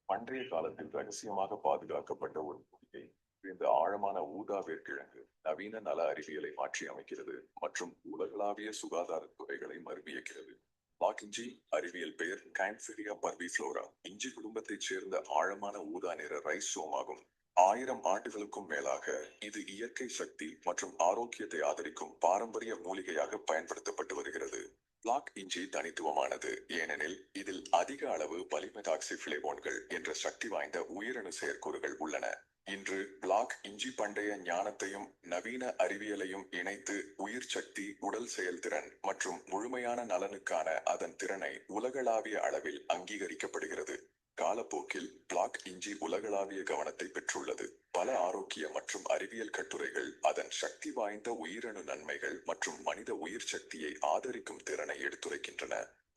பண்டைய காலத்தில் ரகசியமாக பாதுகாக்கப்பட்ட ஒரு மூலிகை. இந்த ஆழமான ஊதா வேர்க்கிழங்கு நவீன நல அறிவியலை மாற்றி அமைக்கிறது மற்றும் உலகளாவிய சுகாதார துறைகளை மறுவியக்கிறது. பிளாக் இஞ்சி அறிவியல் பெயர் கைம்பேரியா பர்விஃப்ளோரா. இஞ்சி குடும்பத்தைச் சேர்ந்த ஆழமான ஊதா நிற ரைசோம் ஆகும். 1000 ஆண்டுகளுக்கும் மேலாக இது இயற்கை சக்தி மற்றும் ஆரோக்கியத்தை ஆதரிக்கும் பாரம்பரிய மூலிகையாக பயன்படுத்தப்பட்டு வருகிறது. பிளாக் இஞ்சி தனித்துவமானது ஏனெனில் இதில் அதிக அளவு பலிமெதாக்சிஃபிளேவோன்கள் என்ற சக்தி வாய்ந்த உயிரணு செயற்கூறுகள் உள்ளன. இன்று பிளாக் இஞ்சி பண்டைய ஞானத்தையும் நவீன அறிவியலையும் இணைத்து உயிர் சக்தி, உடல் செயல்திறன் மற்றும் முழுமையான நலனுக்கான அதன் திறனை உலகளாவிய அளவில் அங்கீகரிக்கப்படுகிறது. காலப்போக்கில் பிளாக் இஞ்சி உலகளாவிய கவனத்தை பெற்றுள்ளது. பல ஆரோக்கிய மற்றும் அறிவியல் கட்டுரைகள் அதன் சக்தி வாய்ந்த உயிரணு நன்மைகள் மற்றும் மனித உயிர் சக்தியை ஆதரிக்கும் திறனை எடுத்துரைக்கின்றன.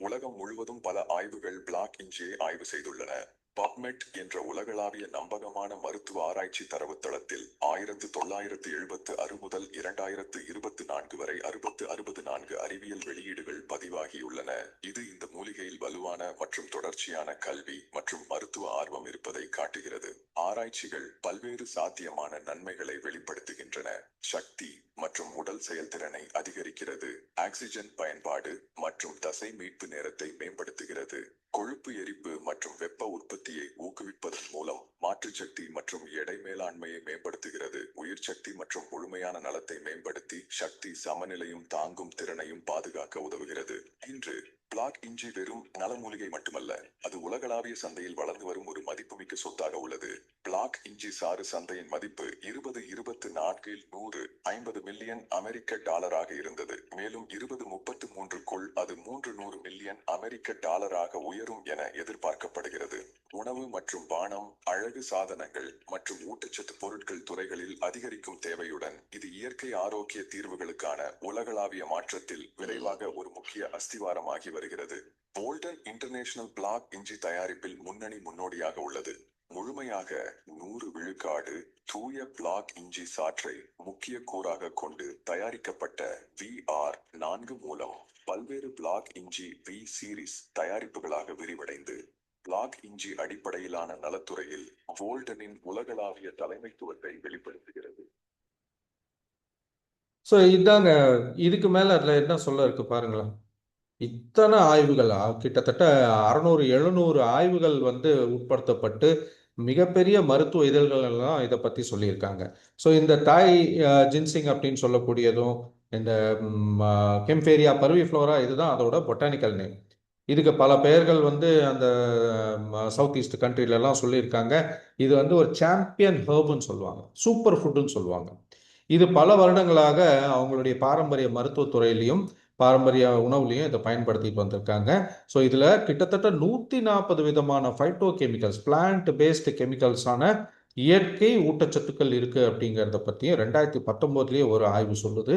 உலகம் முழுவதும் பல ஆய்வுகள் பிளாக் இஞ்சியை ஆய்வு செய்துள்ளன. பப்மெட் என்ற உலகளாவிய நம்பகமான மருத்துவ ஆராய்ச்சி தரவுத்தளத்தில் 1976 முதல் 2024 வரை 64 அறிவியல் வெளியீடுகள் பதிவாகியுள்ளன. இது இந்த மூலிகையில் வலுவான மற்றும் தொடர்ச்சியான கல்வி மற்றும் மருத்துவ ஆர்வம் இருப்பதை காட்டுகிறது. ஆராய்ச்சிகள் பல்வேறு சாத்தியமான நன்மைகளை வெளிப்படுத்துகின்றன. சக்தி மற்றும் உடல் செயல்திறனை அதிகரிக்கிறது. ஆக்சிஜன் பயன்பாடு மற்றும் தசை மீட்பு நேரத்தை மேம்படுத்துகிறது. கொழுப்பு எரிப்பு மற்றும் வெப்ப உற்பத்தியை ஊக்குவிப்பதன் மூலம் மாற்றுச்சக்தி மற்றும் எடை மேலாண்மையை மேம்படுத்துகிறது. உயிர் சக்தி மற்றும் முழுமையான நலத்தை மேம்படுத்தி சக்தி சமநிலையும் தாங்கும் திறனையும் பாதுகாக்க உதவுகிறது. இன்று பிளாக் இஞ்சி வெறும் நலமூலிகை மட்டுமல்ல, அது உலகளாவிய சந்தையில் வளர்ந்து வரும் ஒரு மதிப்புமிக்க சொத்தாக உள்ளது. பிளாக் இஞ்சி சாறு சந்தையின் மதிப்பு 2024 150 மில்லியன் அமெரிக்க டாலராக இருந்தது. மேலும் 2033க்குள் அது 300 மில்லியன் அமெரிக்க டாலராக உயரும் என எதிர்பார்க்கப்படுகிறது. உணவு மற்றும் பானம், அழகு சாதனங்கள் மற்றும் ஊட்டச்சத்து பொருட்கள் துறைகளில் அதிகரிக்கும் தேவையுடன் இது இயற்கை ஆரோக்கிய தீர்வுகளுக்கான உலகளாவிய மாற்றத்தில் விரைவாக ஒரு முக்கிய அஸ்திவாரமாகி வருகிறது. வோல்டன் இன்டர்நேஷனல் பிளாக் இஞ்சி தயாரிப்பில் முன்னோடியாக உள்ளது. முழுமையாக 100 விழுக்காடு தூய பிளாக் இஞ்சி சாற்றை முக்கிய கூறாக கொண்டு தயாரிக்கப்பட்ட VR4 மூலம் பல்வேறு பிளாக் இஞ்சி V சீரிஸ் தயாரிப்புகளாக விரிவடைந்து பிளாக் இஞ்சி அடிப்படையிலான நலத்துறையில் வோல்டனின் உலகளாவிய தலைமைத்துவத்தை வெளிப்படுத்துகிறது. ஸோ இதாங்க, இதுக்கு மேல அதுல என்ன சொல்ல இருக்கு பாருங்களேன். இத்தனை ஆய்வுகள் கிட்டத்தட்ட 600-700 ஆய்வுகள் வந்து உட்படுத்தப்பட்டு மிகப்பெரிய மருத்துவ இதழ்கள் எல்லாம் இதை பற்றி சொல்லியிருக்காங்க. ஸோ இந்த தாய் ஜின்சிங் அப்படின்னு சொல்லக்கூடியதும் இந்த கெம்பேரியா பர்விஃப்ளோரா இதுதான் அதோட பொட்டானிக்கல் நேம். இதுக்கு பல பெயர்கள் வந்து அந்த சவுத் ஈஸ்ட் கண்ட்ரிலெல்லாம் சொல்லியிருக்காங்க. இது வந்து ஒரு சாம்பியன் ஹெர்ப்னு சொல்லுவாங்க, சூப்பர் ஃபுட்டுன்னு சொல்லுவாங்க. இது பல வருடங்களாக அவங்களுடைய பாரம்பரிய மருத்துவத்துறையிலையும் பாரம்பரிய உணவுலையும் இதை பயன்படுத்திட்டு வந்திருக்காங்க. ஸோ இதில் கிட்டத்தட்ட 140 விதமான ஃபைட்டோ கெமிக்கல்ஸ், பிளான்ட் பேஸ்டு கெமிக்கல்ஸான இயற்கை ஊட்டச்சத்துக்கள் இருக்கு அப்படிங்கிறத பற்றியும் 2019 ஒரு ஆய்வு சொல்லுது.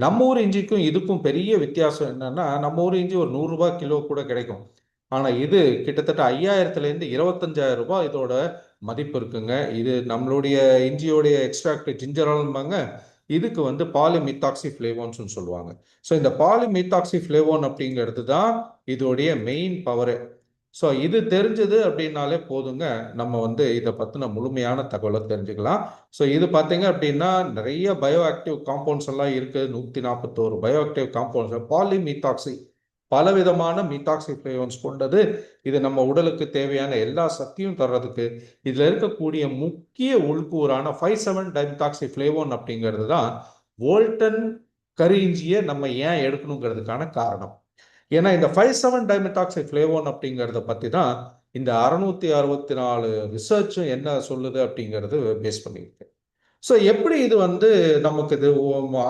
நம்ம ஊர் இஞ்சிக்கும் இதுக்கும் பெரிய வித்தியாசம் என்னன்னா, நம்ம ஊர் இஞ்சி ஒரு 100 ரூபாய் கிலோ கூட கிடைக்கும். ஆனால் இது கிட்டத்தட்ட 5000-லேருந்து 25,000 ரூபாய் இதோட மதிப்பு இருக்குங்க. இது நம்மளுடைய இஞ்சியோடைய எக்ஸ்ட்ராக்ட் ஜிஞ்சரால்பாங்க. இதுக்கு வந்து பாலிமித்தாக்சி ஃப்ளேவோன்ஸ்னு சொல்லுவாங்க. ஸோ இந்த பாலிமித்தாக்சி ஃப்ளேவோன் அப்படிங்கிறது தான் இதோடைய மெயின் பவரு. ஸோ இது தெரிஞ்சது அப்படின்னாலே போதுங்க, நம்ம வந்து இதை பற்றின முழுமையான தகவலை தெரிஞ்சுக்கலாம். ஸோ இது பார்த்தீங்க அப்படின்னா நிறைய பயோ ஆக்டிவ் காம்பவுண்ட்ஸ் எல்லாம் இருக்குது. 141 பயோ ஆக்டிவ் காம்பவுண்ட்ஸ், பாலிமித்தாக்சி பலவிதமான மீத்தாக்சி ஃப்ளேவோன்ஸ் கொண்டது. இது நம்ம உடலுக்கு தேவையான எல்லா சக்தியும் தர்றதுக்கு இதில் இருக்கக்கூடிய முக்கிய உள்கூறான 5,7-டைமெத்தாக்சி ஃப்ளேவோன் அப்படிங்கிறது தான் வோல்டன் கரி இஞ்சியை நம்ம ஏன் எடுக்கணுங்கிறதுக்கான காரணம். ஏன்னா இந்த 5,7-டைமெத்தாக்சி ஃப்ளேவோன் அப்படிங்கிறத பற்றி தான் இந்த 664 ரிசர்ச்சும் என்ன சொல்லுது அப்படிங்கிறது பேஸ் பண்ணியிருக்கு. ஸோ எப்படி இது வந்து நமக்கு இது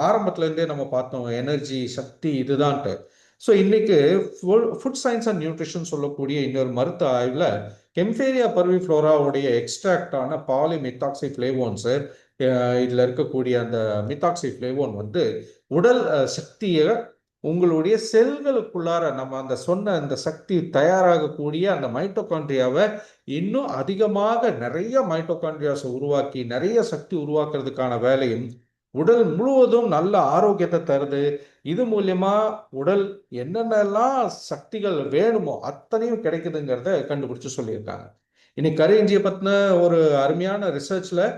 ஆரம்பத்துலேருந்தே நம்ம பார்த்தோம் எனர்ஜி சக்தி இதுதான்ட்டு. ஸோ இன்னைக்கு ஃபுட் சயின்ஸ் அண்ட் நியூட்ரிஷன் சொல்லக்கூடிய இன்னொரு மருத்துவ ஆய்வில் கெம்பேரியா பர்விஃப்ளோராவுடைய எக்ஸ்ட்ராக்டான பாலிமித்தாக்சி ஃப்ளேவோன்ஸு, இதில் இருக்கக்கூடிய அந்த மித்தாக்சி ஃப்ளேவோன் வந்து உடல் சக்தியை உங்களுடைய செல்களுக்குள்ளார நம்ம அந்த சொன்ன அந்த சக்தி தயாராகக்கூடிய அந்த மைட்டோகாண்ட்ரியாவை இன்னும் அதிகமாக நிறைய மைட்டோகாண்ட்ரியாஸை உருவாக்கி நிறைய சக்தி உருவாக்குறதுக்கான வேலையும் உடல் முழுவதும் நல்ல ஆரோக்கியத்தை தருது. இது மூலியமா உடல் என்னென்னலாம் சக்திகள் வேணுமோ அத்தனையும் கிடைக்குதுங்கிறத கண்டுபிடிச்சு சொல்லியிருக்காங்க. இன்னைக்கு கரி இஞ்சியை பற்றின ஒரு அருமையான ரிசர்ச்ல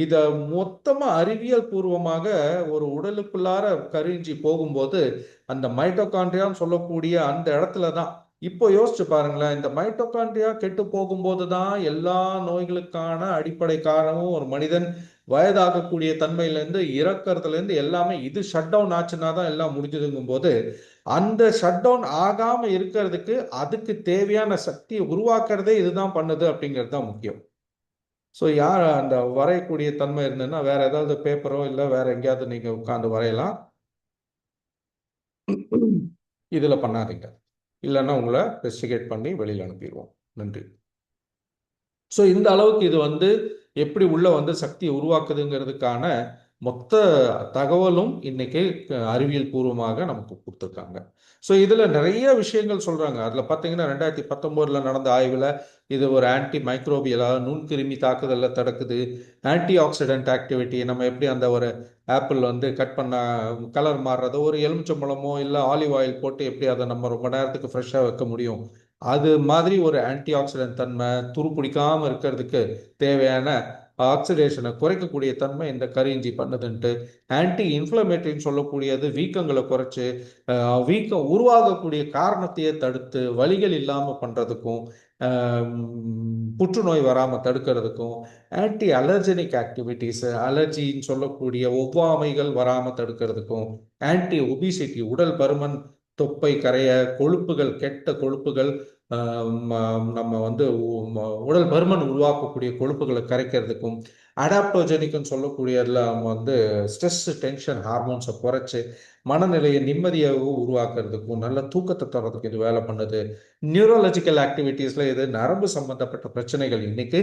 இதை மொத்தமாக அறிவியல் பூர்வமாக ஒரு உடலுக்குள்ளார கரிஞ்சி போகும்போது அந்த மைட்டோகாண்ட்ரியான்னு சொல்லக்கூடிய அந்த இடத்துல தான் இப்போ யோசிச்சு பாருங்களேன், இந்த மைட்டோகாண்ட்ரியா கெட்டு போகும்போது தான் எல்லா நோய்களுக்கான அடிப்படை காரணமும் ஒரு மனிதன் வயதாகக்கூடிய தன்மையிலேருந்து இறக்கிறதுலேருந்து எல்லாமே இது ஷட் டவுன் ஆச்சுன்னா தான் எல்லாம் முடிஞ்சதுங்கும் போது அந்த ஷட் டவுன் ஆகாமல் இருக்கிறதுக்கு அதுக்கு தேவையான சக்தியை உருவாக்குறதே இதுதான் பண்ணுது அப்படிங்கிறது தான் முக்கியம். ஸோ யார் அந்த வரையக்கூடிய தன்மை இருந்ததுன்னா வேற ஏதாவது பேப்பரோ இல்லை வேற எங்கேயாவது நீங்கள் உட்காந்து வரையலாம். இதில் பண்ணாதீங்க, இல்லைன்னா உங்களை இன்வெஸ்டிகேட் பண்ணி வெளியில் அனுப்பிடுவோம். நன்றி. ஸோ இந்த அளவுக்கு இது வந்து எப்படி உள்ள வந்து சக்தியை உருவாக்குதுங்கிறதுக்கான மொத்த தகவலும் இன்னைக்கு அறிவியல் பூர்வமாக நமக்கு கொடுத்துருக்காங்க. ஸோ இதில் நிறைய விஷயங்கள் சொல்கிறாங்க. அதில் பார்த்தீங்கன்னா 2019 நடந்த ஆய்வில் இது ஒரு ஆன்டி மைக்ரோபியலாக நுண்கிருமி தாக்குதலில் தடுக்குது. ஆன்டி ஆக்சிடென்ட் ஆக்டிவிட்டி, நம்ம எப்படி அந்த ஒரு ஆப்பிள் வந்து கட் பண்ண கலர் மாறுறதோ ஒரு எலுமிச்சம்பழமோ இல்லை ஆலிவ் ஆயில் போட்டு எப்படி அதை நம்ம ரொம்ப நேரத்துக்கு ஃப்ரெஷ்ஷாக வைக்க முடியும், அது மாதிரி ஒரு ஆன்டி ஆக்சிடென்ட் தன்மை, துரு பிடிக்காமல் இருக்கிறதுக்கு தேவையான ஆக்சிடேஷனை குறைக்கக்கூடிய தன்மை இந்த கரிஞ்சி பண்ணுதுன்ட்டு. ஆன்டி இன்ஃப்ளமேட்டரின்னு சொல்லக்கூடியது வீக்கங்களை குறைச்சி வீக்கம் உருவாகக்கூடிய காரணத்தையே தடுத்து வலிகள் இல்லாமல் பண்ணுறதுக்கும் புற்றுநோய் வராமல் தடுக்கிறதுக்கும் ஆன்டி அலர்ஜெனிக் ஆக்டிவிட்டீஸு, அலர்ஜின்னு சொல்லக்கூடிய ஒவ்வாமைகள் வராமல் தடுக்கிறதுக்கும் ஆன்டி ஒபிசிட்டி, உடல் பருமன், தொப்பை கரைய, கொழுப்புகள், கெட்ட கொழுப்புகள், நம்ம வந்து உடல் பருமன் உருவாக்கக்கூடிய கொழுப்புகளை கரைக்கிறதுக்கும் அடாப்டோஜெனிக்னு சொல்லக்கூடியதில் நம்ம வந்து ஸ்ட்ரெஸ் டென்ஷன் ஹார்மோன்ஸை குறைச்சி மனநிலையை நிம்மதியாக உருவாக்குறதுக்கும் நல்ல தூக்கத்தை தர்றதுக்கு இது வேலை பண்ணுது. நியூரலஜிக்கல் ஆக்டிவிட்டீஸில் இது நரம்பு சம்மந்தப்பட்ட பிரச்சனைகள், இன்னைக்கு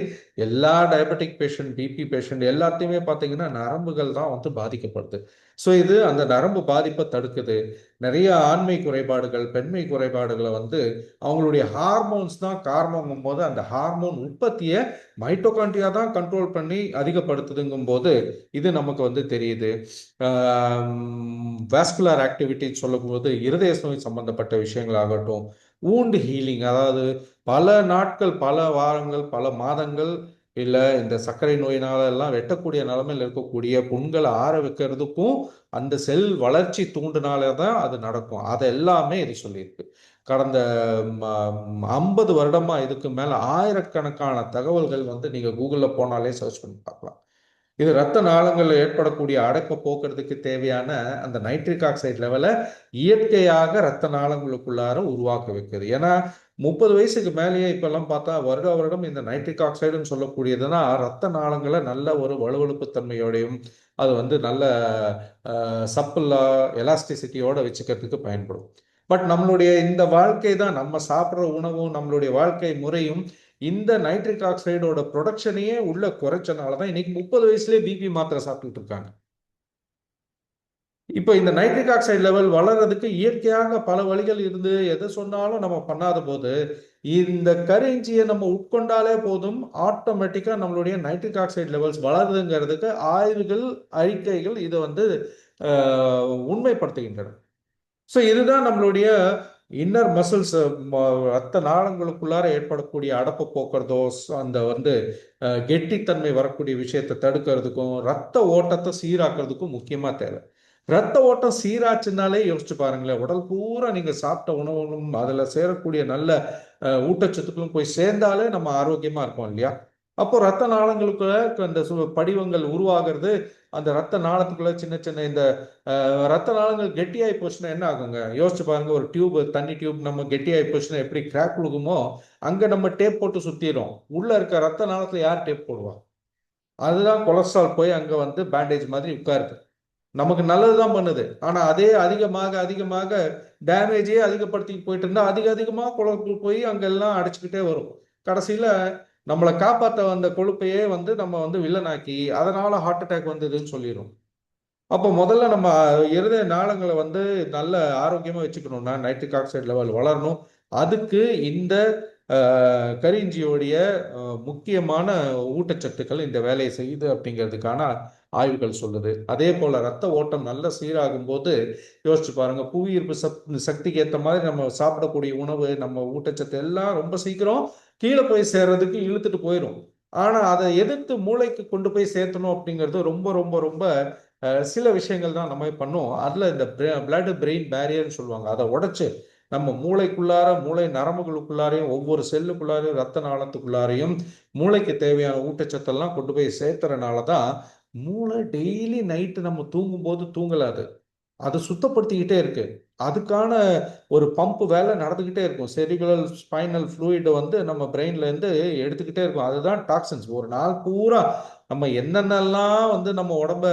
எல்லா டயபெட்டிக் பேஷண்ட், பிபி பேஷண்ட் எல்லாத்தையுமே பார்த்தீங்கன்னா நரம்புகள் தான் வந்து பாதிக்கப்படுது. ஸோ இது அந்த நரம்பு பாதிப்பை தடுக்குது. நிறைய ஆண்மை குறைபாடுகள், பெண்மை குறைபாடுகளை வந்து அவங்களுடைய ஹார்மோன்ஸ் தான் காரணங்கும் போது அந்த ஹார்மோன் உற்பத்தியை மைட்டோகாண்ட்ரியா தான் கண்ட்ரோல் பண்ணி அதிகப்படுத்துதுங்கும் போது இது நமக்கு வந்து தெரியுது. வாஸ்குலர் ஆக்டிவிட்டின்னு சொல்லும்போது இருதய நோய் சம்பந்தப்பட்ட விஷயங்களாகட்டும், வூண்ட் ஹீலிங், அதாவது பல நாட்கள், பல வாரங்கள், பல மாதங்கள் இல்லை இந்த சர்க்கரை நோயினால எல்லாம் வெட்டக்கூடிய நிலைமையில் இருக்கக்கூடிய புண்களை ஆற வைக்கிறதுக்கும் அந்த செல் வளர்ச்சி தூண்டுனால தான் அது நடக்கும். அது எல்லாமே இது சொல்லியிருக்கு. கடந்த 50 வருடமா இதுக்கு மேல ஆயிரக்கணக்கான தகவல்கள் வந்து நீங்க கூகுள்ல போனாலே சர்ச் பண்ணி பார்க்கலாம். இது ரத்த நாளங்களில் ஏற்படக்கூடிய அடைப்பை போக்குறதுக்கு தேவையான அந்த நைட்ரிக் ஆக்சைடு லெவலை இயற்கையாக ரத்த நாளங்களுக்குள்ளார உருவாக்க வைக்கிறது. ஏன்னா 30 வயசுக்கு மேலேயே இப்பெல்லாம் பார்த்தா வருடம் இந்த நைட்ரிக் ஆக்சைடுன்னு சொல்லக்கூடியதுன்னா ரத்த நாளங்களை நல்ல ஒரு வலுவழுப்பு தன்மையோடையும் அது வந்து நல்ல சப்பில்லா எலாஸ்டிசிட்டியோட வச்சுக்கிறதுக்கு பயன்படும். பட் நம்மளுடைய இந்த வாழ்க்கை தான், நம்ம சாப்பிட்ற உணவும் நம்மளுடைய வாழ்க்கை முறையும் இந்த நைட்ரிக் ஆக்சைடோட ப்ரொடக்ஷனையே உள்ள குறைச்சனால தான் இன்னைக்கு 30 வயசுலேயே பிபி மாத்திரை சாப்பிட்டுட்டு இருக்காங்க. இப்போ இந்த நைட்ரிக் ஆக்சைடு லெவல் வளர்றதுக்கு இயற்கையாக பல வழிகள் இருந்து எதை சொன்னாலும் நம்ம பண்ணாத போது இந்த கரிஞ்சியை நம்ம உட்கொண்டாலே போதும் ஆட்டோமேட்டிக்காக நம்மளுடைய நைட்ரிக் ஆக்சைடு லெவல்ஸ் வளருதுங்கிறதுக்கு ஆய்வுகள் அறிக்கைகள் இதை வந்து உண்மைப்படுத்துகின்றன. ஸோ இதுதான் நம்மளுடைய இன்னர் மசில்ஸ் ரத்த நாளங்களுக்குள்ளார ஏற்படக்கூடிய அடப்பு போக்குறதோ அந்த வந்து கெட்டித்தன்மை வரக்கூடிய விஷயத்தை தடுக்கிறதுக்கும் ரத்த ஓட்டத்தை சீராக்கிறதுக்கும் முக்கியமாக தேவை. ரத்த ஓட்டம் சீராச்சுனாலே யோசிச்சு பாருங்களேன், உடல் பூரா நீங்க சாப்பிட்ட உணவுகளும் அதுல சேரக்கூடிய நல்ல ஊட்டச்சத்துக்களும் போய் சேர்ந்தாலே நம்ம ஆரோக்கியமா இருப்போம் இல்லையா? அப்போ ரத்த நாளங்களுக்குள்ள அந்த படிவங்கள் உருவாகிறது. அந்த ரத்த நாளத்துக்குள்ள சின்ன சின்ன இந்த ரத்த நாளங்கள் கெட்டியாகி போச்சுன்னா என்ன ஆகுங்க? யோசிச்சு பாருங்க, ஒரு டியூப் தண்ணி டியூப் நம்ம கெட்டியாகி போச்சுன்னா எப்படி கிராக் விழுகுமோ அங்க நம்ம டேப் போட்டு சுத்திடும். உள்ள இருக்க ரத்த நாளத்துல யார் டேப் போடுவா? அதுதான் கொலஸ்ட்ரால் போய் அங்க வந்து பேண்டேஜ் மாதிரி உட்காருது. நமக்கு நல்லதுதான் பண்ணுது. ஆனா அதே அதிகமாக டேமேஜே அதிகப்படுத்தி போயிட்டு இருந்தா அதிகமாக கொழுப்பு போய் அங்கெல்லாம் அடைச்சிக்கிட்டே வரும். கடைசியில நம்மளை காப்பாற்ற வந்த கொழுப்பையே வந்து நம்ம வந்து வில்லனாக்கி அதனால ஹார்ட் அட்டாக் வந்ததுன்னு சொல்லிடும். அப்போ முதல்ல நம்ம இருதய நாளங்களை வந்து நல்ல ஆரோக்கியமா வச்சுக்கணும்னா நைட்ரிக் ஆக்சைடு லெவல் வளரணும். அதுக்கு இந்த கரிஞ்சியோடைய முக்கியமான ஊட்டச்சத்துக்கள் இந்த வேலையை செய்யுது அப்படிங்கிறதுக்கான ஆய்வுகள் சொல்லுது. அதே போல ரத்த ஓட்டம் நல்ல சீராகும் போது யோசிச்சு பாருங்க, புவியீர்ப்பு சக்திக்கு ஏற்ற மாதிரி நம்ம சாப்பிடக்கூடிய உணவு நம்ம ஊட்டச்சத்து எல்லாம் ரொம்ப சீக்கிரம் கீழே போய் சேர்றதுக்கு இழுத்துட்டு போயிடும். ஆனா அதை எதிர்த்து மூளைக்கு கொண்டு போய் சேர்த்தணும் அப்படிங்கிறது ரொம்ப ரொம்ப ரொம்ப சில விஷயங்கள் தான் நம்ம பண்ணும். அதுல இந்த பிளட் பிரெயின் பேரியர்னு சொல்லுவாங்க, அதை உடைச்சு நம்ம மூளைக்குள்ளார மூளை நரம்புகளுக்குள்ளாரையும் ஒவ்வொரு செல்லுக்குள்ளாரையும் ரத்த நாளத்துக்குள்ளாரையும் மூளைக்கு தேவையான ஊட்டச்சத்தெல்லாம் கொண்டு போய் சேர்த்துறனால தான் மூளை டெய்லி நைட்டு நம்ம தூங்கும்போது தூங்கலாது, அது சுத்தப்படுத்திக்கிட்டே இருக்கு. அதுக்கான ஒரு பம்ப் வேலை நடந்துக்கிட்டே இருக்கும். செரிபிரல் ஸ்பைனல் ஃப்ளூயிடை வந்து நம்ம பிரெயின்ல இருந்து எடுத்துக்கிட்டே இருக்கும். அதுதான் டாக்ஸின்ஸ். ஒரு நாள் பூரா நம்ம என்னென்னலாம் வந்து நம்ம உடம்ப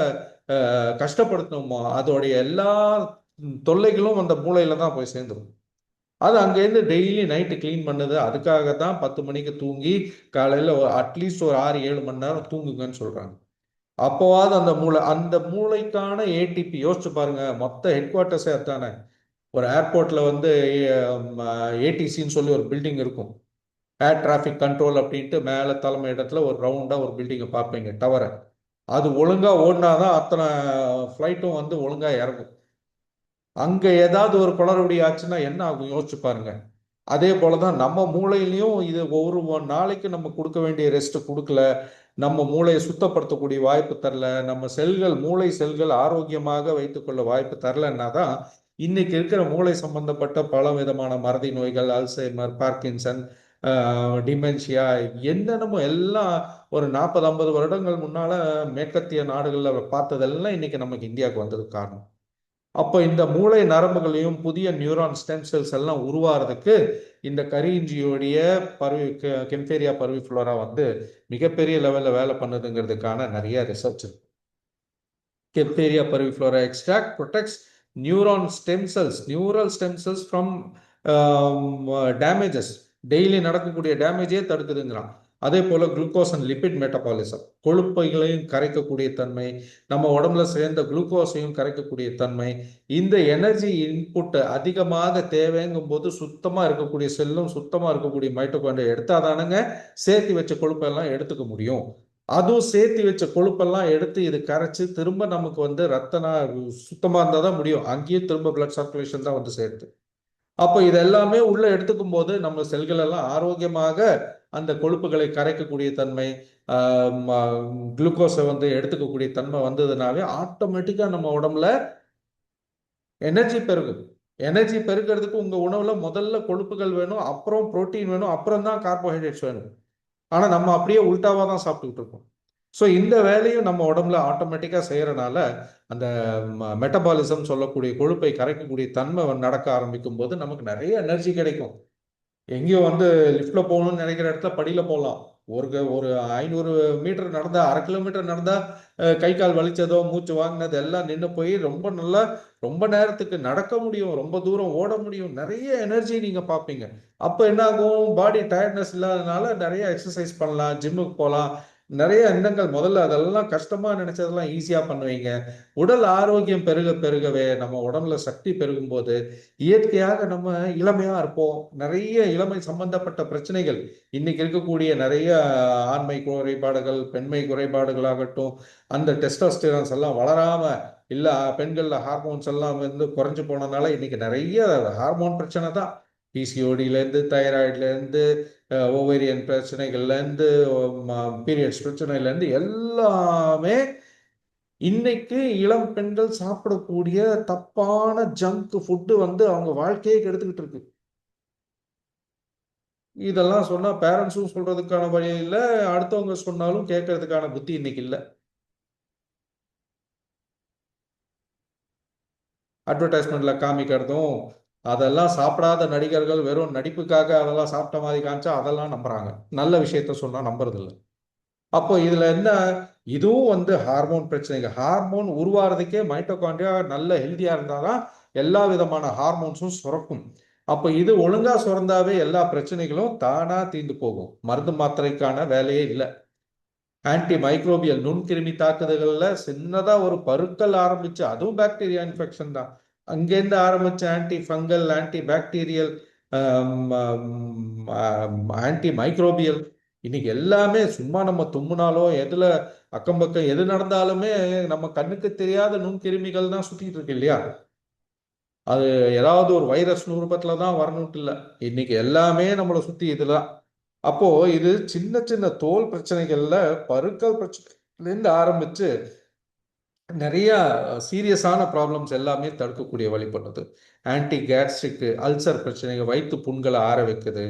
கஷ்டப்படுத்தணுமோ அதோடைய எல்லா தொல்லைகளும் அந்த மூளையில தான் போய் சேர்ந்துடும். அது அங்கேருந்து டெய்லி நைட்டு கிளீன் பண்ணுது. அதுக்காக தான் 10 மணிக்கு தூங்கி காலையில் அட்லீஸ்ட் ஒரு 6-7 மணி நேரம் தூங்குங்கன்னு சொல்றாங்க. அப்போவாது அந்த மூளைக்கான ஏடிபி யோசிச்சு பாருங்க, மொத்த ஹெட் குவார்ட்டர்ஸே அதுதானே. ஒரு ஏர்போர்ட்ல வந்து ஏடிசின்னு சொல்லி ஒரு பில்டிங் இருக்கும், ஏர் டிராஃபிக் கண்ட்ரோல் அப்படின்ட்டு மேலே தலைமை இடத்துல ஒரு ரவுண்டா ஒரு பில்டிங்கை பார்ப்பீங்க, டவரை. அது ஒழுங்கா ஓடினாதான் அத்தனை ஃப்ளைட்டும் வந்து ஒழுங்கா இறங்கும். அங்க ஏதாவது ஒரு குளறுபடி ஆச்சுன்னா என்ன ஆகும் யோசிச்சு பாருங்க. அதே போலதான் நம்ம மூளையிலையும் இது ஒவ்வொரு நாளைக்கு நம்ம கொடுக்க வேண்டிய ரெஸ்ட் கொடுக்கல, நம்ம மூளையை சுத்தப்படுத்தக்கூடிய வாய்ப்பு தரல, நம்ம செல்கள் மூளை செல்கள் ஆரோக்கியமாக வைத்துக்கொள்ள வாய்ப்பு தரலன்னா தான் இன்னைக்கு இருக்கிற மூளை சம்பந்தப்பட்ட பல விதமான மறதி நோய்கள், அல்சைமர், பார்க்கின்சன், டிமென்ஷியா என்னென்னமோ எல்லாம் ஒரு 40-50 வருடங்கள் முன்னால மேற்கத்திய நாடுகளில் பார்த்ததெல்லாம் இன்னைக்கு நமக்கு இந்தியாவுக்கு வந்ததுக்கு காரணம். அப்போ இந்த மூளை நரம்புகளையும் புதிய நியூரான் ஸ்டெம் செல்ஸ் எல்லாம் உருவாகிறதுக்கு இந்த கரிஞ்சியோடைய கெம்பேரியா பர்விஃப்ளோரா வந்து மிகப்பெரிய லெவலில் வேலை பண்ணுதுங்கிறதுக்கான நிறைய ரிசர்ச் இருக்கு. Kaempferia parviflora extract protects neuron stem cells, neural stem cells from damages. Daily நடக்கக்கூடிய டேமேஜே தடுக்குதுங்கிறான். அதே போல குளுக்கோஸ் அண்ட் லிபிட் மெட்டபாலிசம், கொழுப்பைகளையும் கரைக்கக்கூடிய தன்மை, நம்ம உடம்புல சேர்ந்த குளுக்கோஸையும் கரைக்கக்கூடிய தன்மை. இந்த எனர்ஜி இன்புட் அதிகமாக தேவைங்கும் போது சுத்தமாக இருக்கக்கூடிய செல்லும் சுத்தமாக இருக்கக்கூடிய மைட்டோகாண்ட்ரியா எடுத்தாதானுங்க சேர்த்து வச்ச கொழுப்பெல்லாம் எடுத்துக்க முடியும். அதுவும் சேர்த்து வச்ச கொழுப்பெல்லாம் எடுத்து இது கரைச்சி திரும்ப நமக்கு வந்து ரத்தனா சுத்தமாக இருந்தால் தான் முடியும். அங்கேயும் திரும்ப பிளட் சர்க்குலேஷன் தான் வந்து சேர்த்து. அப்போ இது எல்லாமே உள்ள எடுத்துக்கும் போது நம்ம செல்கள் எல்லாம் ஆரோக்கியமாக அந்த கொழுப்புகளை கரைக்கக்கூடிய தன்மை, குளுக்கோஸை வந்து எடுத்துக்கக்கூடிய தன்மை வந்ததுனாவே ஆட்டோமேட்டிக்காக நம்ம உடம்புல எனர்ஜி பெருகும். எனர்ஜி பெருக்கிறதுக்கு உங்கள் உணவில் முதல்ல கொழுப்புகள் வேணும், அப்புறம் புரோட்டீன் வேணும், அப்புறம் தான் கார்போஹைட்ரேட்ஸ் வேணும். ஆனால் நம்ம அப்படியே உல்டாவாக தான் சாப்பிட்டுக்கிட்டு இருக்கோம். ஸோ இந்த வேலையும் நம்ம உடம்புல ஆட்டோமேட்டிக்காக செய்கிறனால அந்த மெட்டபாலிசம் சொல்லக்கூடிய கொழுப்பை கரைக்கக்கூடிய தன்மை நடக்க ஆரம்பிக்கும் போது நமக்கு நிறைய எனர்ஜி கிடைக்கும். எங்கேயோ வந்து லிஃப்டில் போகணும்னு நினைக்கிற இடத்துல படியில் போகலாம். ஒரு 500 மீட்டர் நடந்தா, 1/2 கிலோமீட்டர் நடந்தா கை கால் வலிச்சதோ மூச்சு வாங்கினது எல்லாம் நின்று போய் ரொம்ப நேரத்துக்கு நடக்க முடியும், ரொம்ப தூரம் ஓட முடியும், நிறைய எனர்ஜி நீங்கள் பார்ப்பீங்க. அப்போ என்ன ஆகும், பாடி டயர்ட்னஸ் இல்லாதனால நிறைய எக்ஸசைஸ் பண்ணலாம், ஜிம்முக்கு போகலாம், நிறைய எண்ணங்கள். முதல்ல அதெல்லாம் கஷ்டமாக நினைச்சதெல்லாம் ஈஸியாக பண்ணுவீங்க. உடல் ஆரோக்கியம் பெருகவே நம்ம உடம்புல சக்தி பெருகும் போது இயற்கையாக நம்ம இளமையாக இருப்போம். நிறைய இளமை சம்பந்தப்பட்ட பிரச்சனைகள், இன்னைக்கு இருக்கக்கூடிய நிறைய ஆண்மை குறைபாடுகள், பெண்மை குறைபாடுகளாகட்டும், அந்த டெஸ்டோஸ்டிரான்ஸ் எல்லாம் வளராம இல்ல, பெண்கள்ல ஹார்மோன்ஸ் எல்லாம் வந்து குறைஞ்சு போனதுனால இன்னைக்கு நிறைய ஹார்மோன் பிரச்சனை தான். பிசிஓடியிலேருந்து, தைராய்ட்லேருந்து, ஓவேரியன் பிரச்சனைகள்லேருந்து, பீரியட்ஸ் பிரச்சனையிலேருந்து எல்லாமே இன்னைக்கு இளம் பெண்கள் சாப்பிடக்கூடிய தப்பான ஜங்க் ஃபுட்டு வந்து அவங்க வாழ்க்கையே கெடுத்துக்கிட்டு இருக்கு. இதெல்லாம் சொன்னா பேரண்ட்ஸும் சொல்றதுக்கான வழி இல்லை, அடுத்தவங்க சொன்னாலும் கேட்கறதுக்கான புத்தி இன்னைக்கு இல்லை. அட்வர்டைஸ்மெண்ட்ல காமிக்கிறதும், அதெல்லாம் சாப்பிடாத நடிகர்கள் வெறும் நடிப்புக்காக அதெல்லாம் சாப்பிட்ட மாதிரி காமிச்சா அதெல்லாம் நம்புறாங்க. நல்ல விஷயத்த சொன்னா நம்புறதில்ல. அப்போ இதுல என்ன, இதுவும் வந்து ஹார்மோன் பிரச்சனைகள். ஹார்மோன் உருவாகிறதுக்கே மைட்டோகாண்ட்ரியா நல்ல ஹெல்த்தியா இருந்தாதான் எல்லா விதமான ஹார்மோன்ஸும் சுரக்கும். அப்போ இது ஒழுங்கா சுரந்தாவே எல்லா பிரச்சனைகளும் தானா தீர்ந்து போகும். மருந்து மாத்திரைக்கான வேலையே இல்லை. ஆன்டி மைக்ரோபியல் நுண்கிருமி தாக்குதல்கள்ல சின்னதா ஒரு பருக்கள் ஆரம்பிச்சு, அதுவும் பாக்டீரியா இன்ஃபெக்ஷன் தான். அங்கேருந்து ஆரம்பிச்ச anti fungal, anti bacterial, anti microbial, இன்னைக்கு எல்லாமே சும்மா நம்ம தும்முனாலோ எதுல அக்கம் பக்கம் எது நடந்தாலுமே நம்ம கண்ணுக்கு தெரியாத நுண்கிருமிகள் தான் சுத்திட்டு இருக்கு இல்லையா. அது ஏதாவது ஒரு வைரஸ் ரூபத்துல தான் வரணும்ட்டு இல்லை, இன்னைக்கு எல்லாமே நம்மளை சுத்தி இதுதான். அப்போ இது சின்ன சின்ன தோல் பிரச்சனைகள்ல பருக்கள் பிரச்சனைலேருந்து ஆரம்பிச்சு நிறைய சீரியஸான ப்ராப்ளம்ஸ் எல்லாமே தடுக்கக்கூடிய வழி பண்ணுது. ஆன்டி கேஸ்ட்ரிக், அல்சர் பிரச்சனைகள், வயிற்று புண்களை ஆற வைக்குது.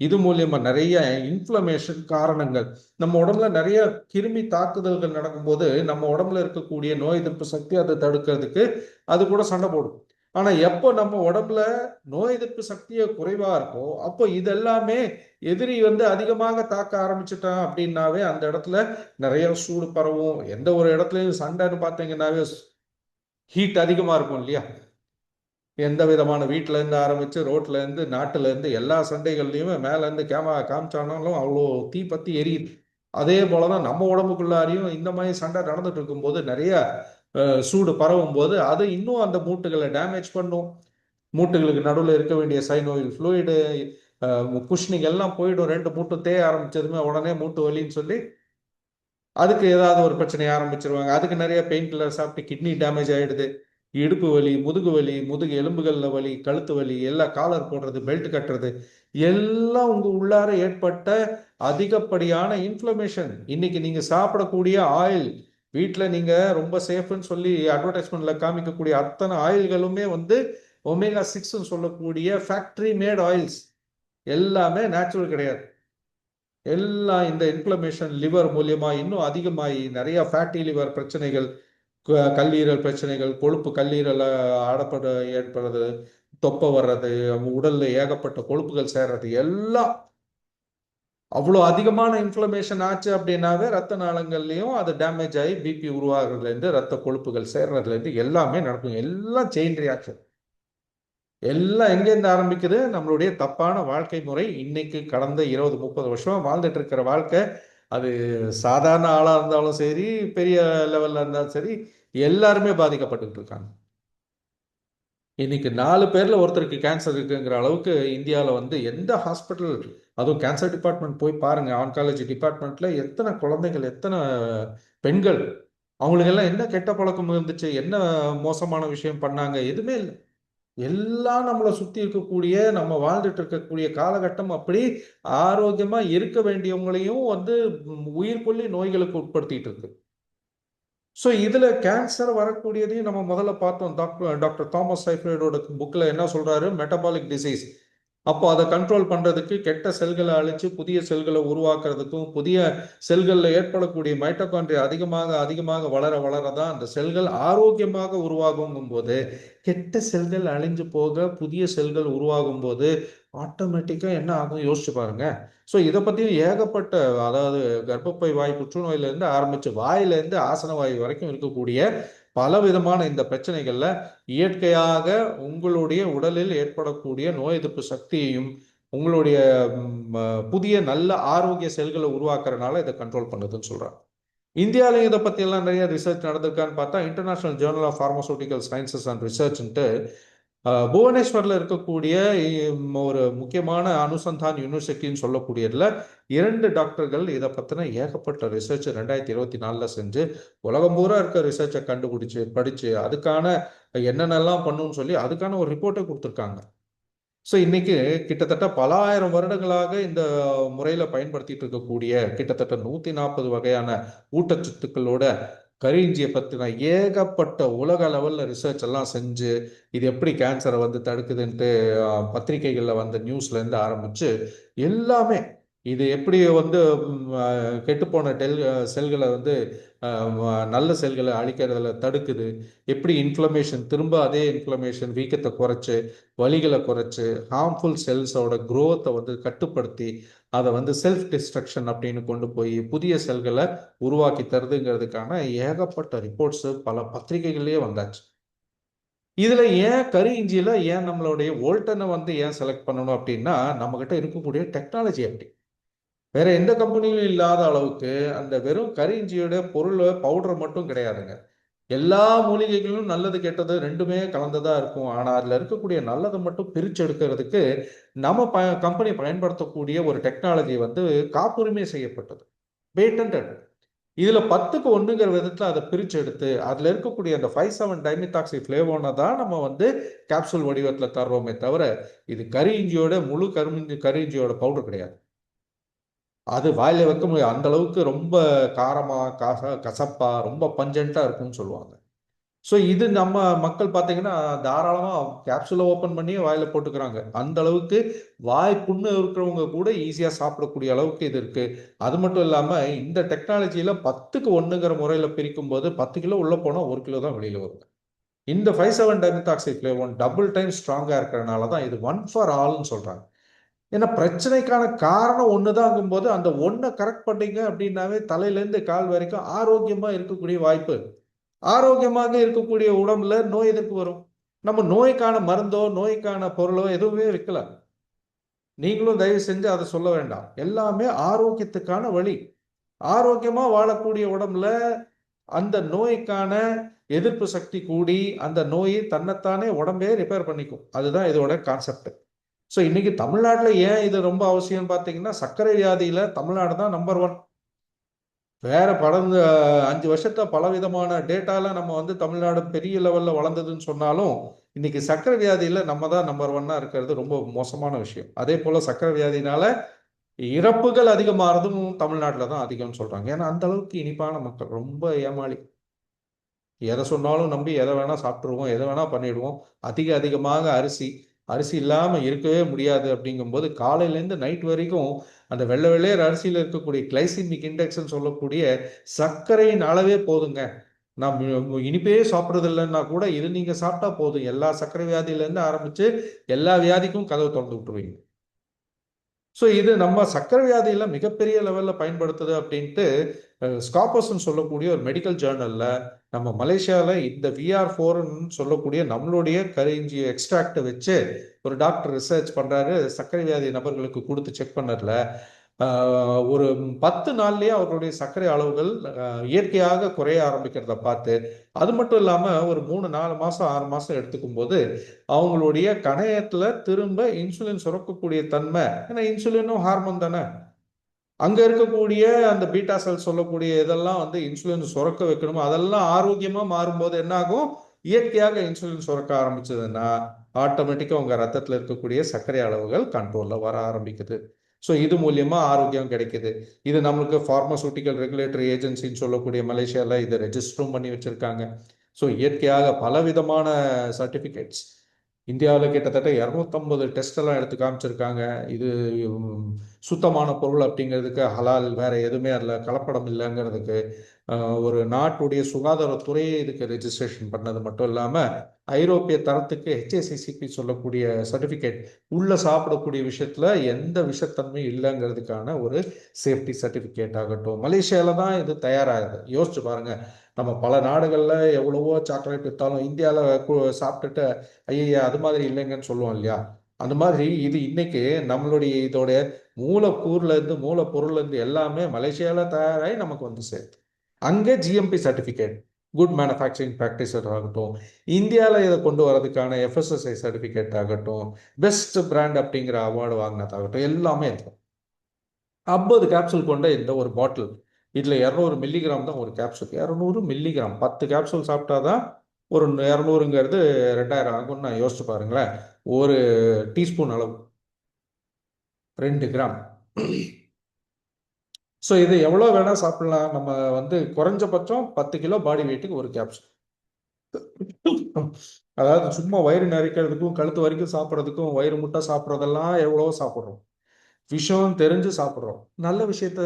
இது மூலியமா நிறைய இன்ஃப்ளமேஷன் காரணங்கள், நம்ம உடம்புல நிறைய கிருமி தாக்குதல்கள் நடக்கும்போது நம்ம உடம்புல இருக்கக்கூடிய நோய் எதிர்ப்பு சக்தி அதை தடுக்கிறதுக்கு அது கூட சண்டை போடும். ஆனா எப்போ நம்ம உடம்புல நோய் எதிர்ப்பு சக்தியை குறைவா இருக்கோ, அப்போ இதெல்லாமே எதிரி வந்து அதிகமாக தாக்க ஆரம்பிச்சுட்டான் அப்படின்னாவே அந்த இடத்துல நிறைய சூடு பரவும். எந்த ஒரு இடத்துலயும் சண்டைன்னு பார்த்தீங்கன்னாவே ஹீட் அதிகமா இருக்கும் இல்லையா. எந்த விதமான வீட்டுல இருந்து ஆரம்பிச்சு ரோட்ல இருந்து நாட்டுல இருந்து எல்லா சண்டைகள்லயுமே மேல இருந்து காமிச்சானாலும் அவ்வளோ தீ பத்தி எரியுது. அதே போலதான் நம்ம உடம்புக்குள்ளாரையும் இந்த மாதிரி சண்டை நடந்துட்டு இருக்கும்போது நிறைய சூடு பரவும் போது அது இன்னும் அந்த மூட்டுகளை டேமேஜ் பண்ணும். மூட்டுகளுக்கு நடுவில் இருக்க வேண்டிய சைனோயில் ஃப்ளூயிடு, குஷ்னிங் எல்லாம் போயிடும். 2 மூட்டு தேய ஆரம்பிச்சதுமே உடனே மூட்டு வலின்னு சொல்லி அதுக்கு ஏதாவது ஒரு பிரச்சனையை ஆரம்பிச்சிருவாங்க. அதுக்கு நிறைய பெயின் கில்லர் சாப்பிட்டு கிட்னி டேமேஜ் ஆயிடுது. இடுப்பு வலி, முதுகு எலும்புகள்ல வலி, கழுத்து வலி, எல்லாம் காலர் போடுறது, பெல்ட் கட்டுறது, எல்லாம் உங்க உள்ளார ஏற்பட்ட அதிகப்படியான இன்ஃப்ளமேஷன். இன்னைக்கு நீங்க சாப்பிடக்கூடிய ஆயில், வீட்டில் நீங்க ரொம்ப சேஃப்னு சொல்லி அட்வர்டைஸ்மெண்ட்ல காமிக்கக்கூடிய அத்தனை ஆயில்களுமே வந்து ஒமேகா 6 சொல்லக்கூடிய ஃபேக்டரி மேட் ஆயில்ஸ், எல்லாமே நேச்சுரல் கிடையாது. எல்லாம் இந்த இன்ஃப்ளமேஷன் லிவர் மூலியமா இன்னும் அதிகமாகி நிறைய ஃபேட்டி லிவர் பிரச்சனைகள், கல்லீரல் பிரச்சனைகள், கொழுப்பு கல்லீரல் ஏற்படுறது, தொப்பை வர்றது, உடல்ல ஏகப்பட்ட கொழுப்புகள் சேர்றது, எல்லாம் அவ்வளோ அதிகமான இன்ஃப்ளமேஷன் ஆச்சு அப்படின்னாவே ரத்த நாளங்கள்லையும் அது டேமேஜ் ஆகி பிபி உருவாகிறதுலேருந்து ரத்த கொழுப்புகள் சேர்றதுலேருந்து எல்லாமே நடக்கும். எல்லாம் செயின் ரியாக்ஷன். எல்லாம் எங்கேருந்து ஆரம்பிக்குது, நம்மளுடைய தப்பான வாழ்க்கை முறை. இன்னைக்கு கடந்த 20-30 வருஷம் வாழ்ந்துட்டு இருக்கிற வாழ்க்கை, அது சாதாரண ஆளாக இருந்தாலும் சரி, பெரிய லெவலில் இருந்தாலும் சரி, எல்லாருமே பாதிக்கப்பட்டுக்கிட்டு இருக்காங்க. இன்னைக்கு 4 பேர்ல ஒருத்தருக்கு கேன்சர் இருக்குங்கிற அளவுக்கு இந்தியாவில் வந்து எந்த ஹாஸ்பிட்டல், அதுவும் கேன்சர் டிபார்ட்மெண்ட் போய் பாருங்க, ஆன்காலஜி டிபார்ட்மெண்ட்ல எத்தனை குழந்தைகள், எத்தனை பெண்கள், அவங்களுக்கெல்லாம் என்ன கெட்ட பழக்கம் இருந்துச்சு, என்ன மோசமான விஷயம் பண்ணாங்க, எதுவுமே இல்லை. எல்லாம் நம்மளை சுத்தி இருக்கக்கூடிய நம்ம வாழ்ந்துட்டு இருக்கக்கூடிய காலகட்டம் அப்படி ஆரோக்கியமா இருக்க வேண்டியவங்களையும் வந்து உயிர் கொல்லி நோய்களுக்கு உட்படுத்திட்டு இருக்கு. ஸோ இதுல கேன்சர் வரக்கூடியதையும் நம்ம முதல்ல பார்த்தோம். டாக்டர் தாமஸ் சைஃப்ரைடோட புக்ல என்ன சொல்றாரு, மெட்டபாலிக் டிசீஸ். அப்போ அதை கண்ட்ரோல் பண்றதுக்கு கெட்ட செல்களை அழிச்சு புதிய செல்களை உருவாக்குறதுக்கும், புதிய செல்களில் ஏற்படக்கூடிய மைட்டோகாண்ட்ரியா அதிகமாக அதிகமாக வளர வளரதான் அந்த செல்கள் ஆரோக்கியமாக உருவாகும் போது, கெட்ட செல்கள் அழிஞ்சு போக புதிய செல்கள் உருவாகும் போது ஆட்டோமேட்டிக்காக என்ன ஆகும் யோசிச்சு பாருங்க. ஸோ இதை பற்றியும் ஏகப்பட்ட, அதாவது கர்ப்பப்பை வாய் புற்றுநோயிலேருந்து ஆரம்பித்து வாயிலேருந்து ஆசன வாய் வரைக்கும் இருக்கக்கூடிய பலவிதமான இந்த பிரச்சனைகள்ல இயற்கையாக உங்களுடைய உடலில் ஏற்படக்கூடிய நோய் எதிர்ப்பு சக்தியையும் உங்களுடைய புதிய நல்ல ஆரோக்கிய செல்களை உருவாக்குறதுனால இதை கண்ட்ரோல் பண்ணுதுன்னு சொல்றாங்க. இந்தியாவிலையும் இதை பத்தி எல்லாம் நிறைய ரிசர்ச் நடந்திருக்கான்னு பார்த்தா international journal of pharmaceutical sciences and ரிசர்ச்ன்ட்டு புவனேஸ்வரில் இருக்கக்கூடிய ஒரு முக்கியமான அனுசந்தான் யூனிவர்சிட்டின்னு சொல்லக்கூடியதுல 2 டாக்டர்கள் இதை பற்றின ஏகப்பட்ட ரிசர்ச் 2024 செஞ்சு உலகம் பூரா இருக்க ரிசர்ச்சை கண்டுபிடிச்சு படிச்சு அதுக்கான என்னென்னலாம் பண்ணுன்னு சொல்லி அதுக்கான ஒரு ரிப்போர்ட்டை கொடுத்துருக்காங்க. ஸோ இன்னைக்கு கிட்டத்தட்ட பல ஆயிரம் வருடங்களாக இந்த முறையில் பயன்படுத்திட்டு இருக்கக்கூடிய கிட்டத்தட்ட 140 வகையான ஊட்டச்சத்துக்களோட கரிஞ்சியை பற்றின ஏகப்பட்ட உலக லெவலில் ரிசர்ச் எல்லாம் செஞ்சு இது எப்படி கேன்சரை வந்து தடுக்குதுன்ட்டு பத்திரிகைகளில் வந்த நியூஸ்லேருந்து ஆரம்பித்து எல்லாமே இது எப்படி வந்து கெட்டுப்போன செல்களை வந்து நல்ல செல்களை அழிக்கிறதுல தடுக்குது, எப்படி இன்ஃப்ளமேஷன் திரும்ப அதே இன்ஃப்ளமேஷன் வீக்கத்தை குறைச்சி வலிகளை குறைச்சி ஹார்ம்ஃபுல் செல்ஸோட க்ரோத்தை வந்து கட்டுப்படுத்தி அதை வந்து செல்ஃப் டிஸ்ட்ரக்ஷன் அப்படின்னு கொண்டு போய் புதிய செல்களை உருவாக்கி தருதுங்கிறதுக்கான ஏகப்பட்ட ரிப்போர்ட்ஸு பல பத்திரிகைகள்லேயே வந்தாச்சு. இதில் ஏன் கரி இஞ்சியில் ஏன் நம்மளுடைய வோல்டனை வந்து ஏன் செலக்ட் பண்ணணும் அப்படின்னா நம்மக்கிட்ட இருக்கக்கூடிய டெக்னாலஜி அப்படி வேற எந்த கம்பெனிலும் இல்லாத அளவுக்கு அந்த வெறும் கரி இஞ்சியோட பொருள் பவுடர் மட்டும் கிடையாதுங்க. எல்லா மூலிகைகளும் நல்லது கெட்டது ரெண்டுமே கலந்துதான் இருக்கும். ஆனால் அதில் இருக்கக்கூடிய நல்லதை மட்டும் பிரித்து எடுக்கிறதுக்கு நம்ம கம்பெனி பயன்படுத்தக்கூடிய ஒரு டெக்னாலஜி வந்து காப்புரிமை செய்யப்பட்டது, பேட்டன்ட். இதில் 10க்கு 1ங்கிற விதத்தில் அதை பிரித்து எடுத்து அதில் இருக்கக்கூடிய அந்த 5,7-டைமித்தாக்சி ஃப்ளேவோனை தான் நம்ம வந்து கேப்சூல் வடிவத்தில் தர்றோமே தவிர இது கரி இஞ்சியோட முழு கரி இஞ்சியோட பவுடர் கிடையாது. அது வாயில வைக்க முடியாது, அந்த அளவுக்கு ரொம்ப காரமா கசப்பா ரொம்ப பஞ்சண்டா இருக்கும்னு சொல்லுவாங்க. ஸோ இது நம்ம மக்கள் பார்த்தீங்கன்னா தாராளமாக கேப்சூலை ஓப்பன் பண்ணி வாயில போட்டுக்கிறாங்க. அந்த அளவுக்கு வாய் புண்ணு இருக்கிறவங்க கூட ஈஸியாக சாப்பிடக்கூடிய அளவுக்கு இது இருக்கு. அது மட்டும் இல்லாமல் இந்த டெக்னாலஜியில் 10க்கு 1ங்கிற முறையில் பிரிக்கும் போது 10 கிலோ உள்ள போனால் 1 கிலோ தான் வெளியில் வருது. இந்த 5,7-டைமித்தாக்சி ஃப்ளேவோன் டபுள் டைம் ஸ்ட்ராங்காக இருக்கிறதுனால தான் இது 1 ஃபார் ஆல்னு சொல்றாங்க. ஏன்னா பிரச்சனைக்கான காரணம் ஒண்ணுதாங்கும் போது அந்த ஒன்றை கரெக்ட் பண்ணீங்க அப்படின்னாவே தலையிலேருந்து கால் வரைக்கும் ஆரோக்கியமா இருக்கக்கூடிய வாய்ப்பு, ஆரோக்கியமாக இருக்கக்கூடிய உடம்புல நோய் எதிர்ப்பு வரும். நம்ம நோய்க்கான மருந்தோ நோய்க்கான பொருளோ எதுவுமே வைக்கல. நீங்களும் தயவு செஞ்சு அதை சொல்ல வேண்டாம். எல்லாமே ஆரோக்கியத்துக்கான வழி. ஆரோக்கியமா வாழக்கூடிய உடம்புல அந்த நோய்க்கான எதிர்ப்பு சக்தி கூடி அந்த நோயை தன்னைத்தானே உடம்பே ரிப்பேர் பண்ணிக்கும். அதுதான் இதோட கான்செப்ட். ஸோ இன்னைக்கு தமிழ்நாட்டில் ஏன் இது ரொம்ப அவசியம் பார்த்தீங்கன்னா சர்க்கரை வியாதியில் தமிழ்நாடு தான் நம்பர் 1. வேற கடந்த 5 வருஷத்தை பலவிதமான டேட்டால நம்ம வந்து தமிழ்நாடு பெரிய லெவலில் வளர்ந்ததுன்னு சொன்னாலும் இன்னைக்கு சர்க்கரை வியாதியில் நம்ம தான் நம்பர் 1 இருக்கிறது ரொம்ப மோசமான விஷயம். அதே போல் சர்க்கரை வியாதினால இறப்புகள் அதிகமாகிறதும் தமிழ்நாட்டில் தான் அதிகம்னு சொல்கிறாங்க. ஏன்னா அந்த அளவுக்கு இனிப்பான மக்கள், ரொம்ப ஏமாளி. எதை சொன்னாலும் நம்பி எதை வேணால் சாப்பிட்ருவோம், எதை வேணால் பண்ணிவிடுவோம். அதிகமாக அரிசி இல்லாமல் இருக்கவே முடியாது. அப்படிங்கும்போது காலையிலேருந்து நைட் வரைக்கும் அந்த வெள்ளை வெள்ளையர் அரிசியில் இருக்கக்கூடிய கிளைசிமிக் இண்டெக்ஸ்ன்னு சொல்லக்கூடிய சர்க்கரையின் அளவே போதுங்க. நான் இனிப்பே சாப்பிட்றது இல்லைன்னா கூட இது நீங்கள் சாப்பிட்டா போதும், எல்லா சர்க்கரை வியாதியிலேருந்து ஆரம்பித்து எல்லா வியாதிக்கும் கதவை திறந்து விட்டுருவீங்க. ஸோ இது நம்ம சர்க்கரை வியாதியில் மிகப்பெரிய லெவலில் பயன்படுத்துது அப்படின்ட்டு ஸ்காப்பஸ்ன்னு சொல்லக்கூடிய ஒரு மெடிக்கல் ஜேர்னலில் நம்ம மலேசியாவில் இந்த VR4ன்னு சொல்லக்கூடிய நம்மளுடைய கரிஞ்சி எக்ஸ்ட்ராக்டை வச்சு ஒரு டாக்டர் ரிசர்ச் பண்ணுறாரு. சர்க்கரை வியாதி நபர்களுக்கு கொடுத்து செக் பண்ணதில் ஒரு 10 நாள்லேயே அவர்களுடைய சர்க்கரை அளவுகள் இயற்கையாக குறைய ஆரம்பிக்கிறத பார்த்து, அது மட்டும் இல்லாமல் ஒரு 3-4 மாதம் 6 மாதம் எடுத்துக்கும் போது அவங்களுடைய கணையத்தில் திரும்ப இன்சுலின் சுரக்கக்கூடிய தன்மை, ஏன்னா இன்சுலினும் ஹார்மோன் தானே, அங்கே இருக்கக்கூடிய அந்த பீட்டா செல் சொல்லக்கூடிய இதெல்லாம் வந்து இன்சுலின் சுரக்க வைக்கணுமோ அதெல்லாம் ஆரோக்கியமாக மாறும்போது என்ன ஆகும், இயற்கையாக இன்சுலின் சுரக்க ஆரம்பிச்சதுன்னா ஆட்டோமேட்டிக்காக உங்கள் ரத்தத்தில் இருக்கக்கூடிய சர்க்கரை அளவுகள் கண்ட்ரோலில் வர ஆரம்பிக்குது. ஸோ இது மூலியமாக ஆரோக்கியம் கிடைக்குது. இது நம்மளுக்கு ஃபார்மசூட்டிக்கல் ரெகுலேட்டரி ஏஜென்சின்னு சொல்லக்கூடிய மலேசியாவில் இதை ரெஜிஸ்டரும் பண்ணி வச்சுருக்காங்க. ஸோ இயற்கையாக பலவிதமான சர்டிஃபிகேட்ஸ் இந்தியாவில் கிட்டத்தட்ட 250 டெஸ்ட் எல்லாம் எடுத்து காமிச்சிருக்காங்க. இது சுத்தமான பொருள் அப்படிங்கிறதுக்கு, ஹலால், வேற எதுவுமே அதில் கலப்படம் இல்லைங்கிறதுக்கு, ஒரு நாட்டுடைய சுகாதாரத்துறையே இதுக்கு ரெஜிஸ்ட்ரேஷன் பண்ணது மட்டும் இல்லாமல் ஐரோப்பிய தரத்துக்கு HACCP சொல்லக்கூடிய சர்டிஃபிகேட், உள்ள சாப்பிடக்கூடிய விஷயத்தில் எந்த விஷத்தன்மையும் இல்லைங்கிறதுக்கான ஒரு சேஃப்டி சர்டிஃபிகேட் ஆகட்டும். மலேசியாவில் தான் இது தயாராகுது. யோசிச்சு பாருங்க, நம்ம பல நாடுகளில் எவ்வளவோ சாக்லேட் விற்றாலும் இந்தியாவில் சாப்பிட்டுட்டு ஐயா அது மாதிரி இல்லைங்கன்னு சொல்லுவோம் இல்லையா? அந்த மாதிரி இது இன்னைக்கு நம்மளுடைய இதோடைய மூலக்கூறுலேருந்து மூலப்பொருள்லேருந்து எல்லாமே மலேசியாவில் தயாராகி நமக்கு வந்து சேர்த்து அங்கே GMP சர்டிஃபிகேட், குட் மேனுஃபேக்சரிங் ப்ராக்டிஸர் ஆகட்டும், இந்தியாவில் இதை கொண்டு வரதுக்கான FSSAI சர்டிஃபிகேட் ஆகட்டும், பெஸ்ட் பிராண்ட் அப்படிங்கிற அவார்டு வாங்கினதாகட்டும், எல்லாமே இருக்கும். 50 கேப்சூல் கொண்ட இந்த ஒரு பாட்டில், இதில் 200 மில்லிகிராம் தான் ஒரு கேப்சூல். 200 மில்லிகிராம், 10 கேப்சூல் சாப்பிட்டா தான் ஒரு 200ங்கிறது 2000 ஆகும்னு நான் யோசிச்சு பாருங்களேன். ஒரு டீஸ்பூன் அளவு 2 கிராம். ஸோ இது எவ்வளோ வேணால் சாப்பிடலாம். நம்ம வந்து குறைஞ்சபட்சம் 10 கிலோ பாடி வெயிட்டுக்கு ஒரு கேப்சூல். அதாவது சும்மா வயிறு நிறைக்கிறதுக்கும் கழுத்து வரைக்கும் சாப்பிட்றதுக்கும், வயிறு முட்டை சாப்பிட்றதெல்லாம் எவ்வளவோ சாப்பிட்றோம். விஷயம் தெரிஞ்சு சாப்பிட்றோம். நல்ல விஷயத்த,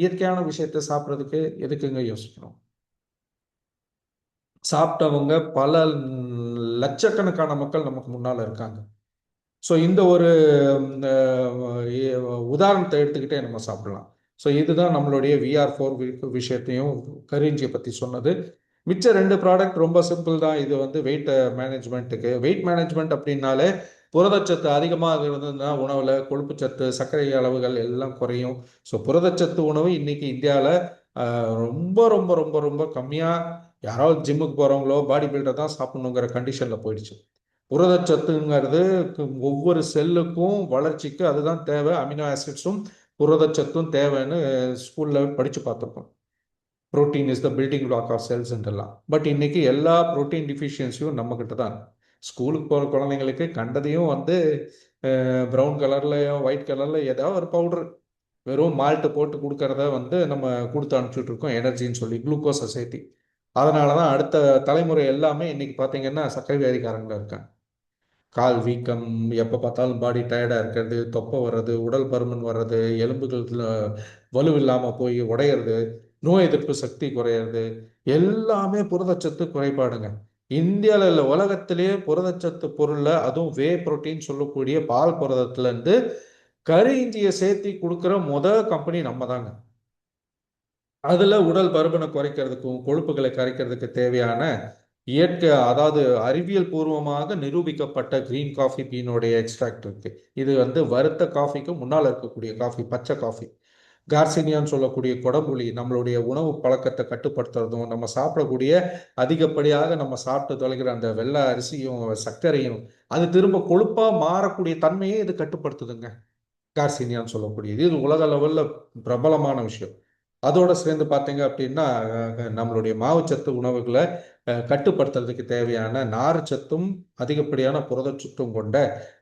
இயற்கையான விஷயத்த சாப்பிட்றதுக்கு எதுக்குங்க யோசிக்கணும்? சாப்பிட்டவங்க பல லட்சக்கணக்கான மக்கள் நமக்கு முன்னால் இருக்காங்க. ஸோ இந்த ஒரு உதாரணத்தை எடுத்துக்கிட்டே நம்ம சாப்பிடலாம். ஸோ இதுதான் நம்மளுடைய VR4 விஷயத்தையும் கரிஞ்சியை பற்றி சொன்னது. மிச்ச 2 ப்ராடக்ட் ரொம்ப சிம்பிள் தான். இது வந்து வெயிட் மேனேஜ்மெண்ட்டுக்கு. வெயிட் மேனேஜ்மெண்ட் அப்படின்னாலே புரதச்சத்து அதிகமாக இருந்ததுன்னா உணவில் கொழுப்புச்சத்து, சர்க்கரை அளவுகள் எல்லாம் குறையும். ஸோ புரதச்சத்து உணவு இன்னைக்கு இந்தியாவில் ரொம்ப ரொம்ப ரொம்ப ரொம்ப கம்மியாக, யாராவது ஜிம்முக்கு போகிறவங்களோ பாடி பில்டர் தான் சாப்பிடணுங்கிற கண்டிஷனில் போயிடுச்சு. புரதச்சத்துங்கிறது ஒவ்வொரு செல்லுக்கும் வளர்ச்சிக்கு அதுதான் தேவை. அமினோ ஆசிட்ஸும் புரதச்சத்தும் தேவைன்னு ஸ்கூலில் படித்து பார்த்துருக்கோம். Protein is the building block of செல்ஸ்ன்றலாம். பட் இன்னைக்கு எல்லா ப்ரோட்டீன் டிஃபிஷியன்சியும் நம்மக்கிட்ட தான். ஸ்கூலுக்கு போகிற குழந்தைங்களுக்கு கண்டதையும் வந்து ப்ரௌன் கலர்லையோ ஒயிட் கலரில் ஏதாவது ஒரு பவுடர் வெறும் மால்ட்டு போட்டு கொடுக்கறத வந்து நம்ம கொடுத்து அனுப்பிச்சுட்டு இருக்கோம், எனர்ஜின்னு சொல்லி, குளுக்கோஸை சேர்த்தி. அதனால தான் அடுத்த தலைமுறை எல்லாமே இன்னைக்கு பார்த்தீங்கன்னா சர்க்கரை வியாதிக்காரங்களாக இருக்காங்க. கால் வீக்கம், எப்போ பார்த்தாலும் பாடி டயர்டாக இருக்கிறது, தொப்பை வர்றது, உடல் பருமன் வர்றது, எலும்புகள் வலுவில்லாமல் போய் உடையிறது, நோய் எதிர்ப்பு சக்தி குறையிறது, எல்லாமே புரதச்சத்து குறைபாடுங்க. இந்தியாவில் இல்லை, உலகத்திலேயே புரதச்சத்து பொருளில், அதுவும் வே புரோட்டீன் சொல்லக்கூடிய பால் புரதத்துலேருந்து கரி இஞ்சியை சேர்த்தி கொடுக்குற கம்பெனி நம்ம தாங்க. அதில் உடல் பருமனை குறைக்கிறதுக்கும் கொழுப்புகளை கரைக்கிறதுக்கு தேவையான இயற்கை, அதாவது அறிவியல் பூர்வமாக நிரூபிக்கப்பட்ட கிரீன் காஃபி பீனோடைய எக்ஸ்ட்ராக்ட் இருக்கு. இது வந்து வறுத்த காஃபிக்கு முன்னால் இருக்கக்கூடிய காஃபி, பச்சை காஃபி. கார்சினியான்னு சொல்லக்கூடிய கொடம்புளி நம்மளுடைய உணவு பழக்கத்தை கட்டுப்படுத்துறதும், நம்ம சாப்பிடக்கூடிய அதிகப்படியாக நம்ம சாப்பிட்டு தொலைகிற அந்த வெள்ளை அரிசியும் சர்க்கரையும் அது திரும்ப கொழுப்பாக மாறக்கூடிய தன்மையே இது கட்டுப்படுத்துதுங்க. கார்சினியான்னு சொல்லக்கூடியது இது உலக லெவலில் பிரபலமான விஷயம். அதோடு சேர்ந்து பார்த்தீங்க அப்படின்னா நம்மளுடைய மாவுச்சத்து உணவுகளை கட்டுப்படுத்துறதுக்கு தேவையான நார்ச்சத்தும் அதிகப்படியான புரதச்சத்தும் கொண்ட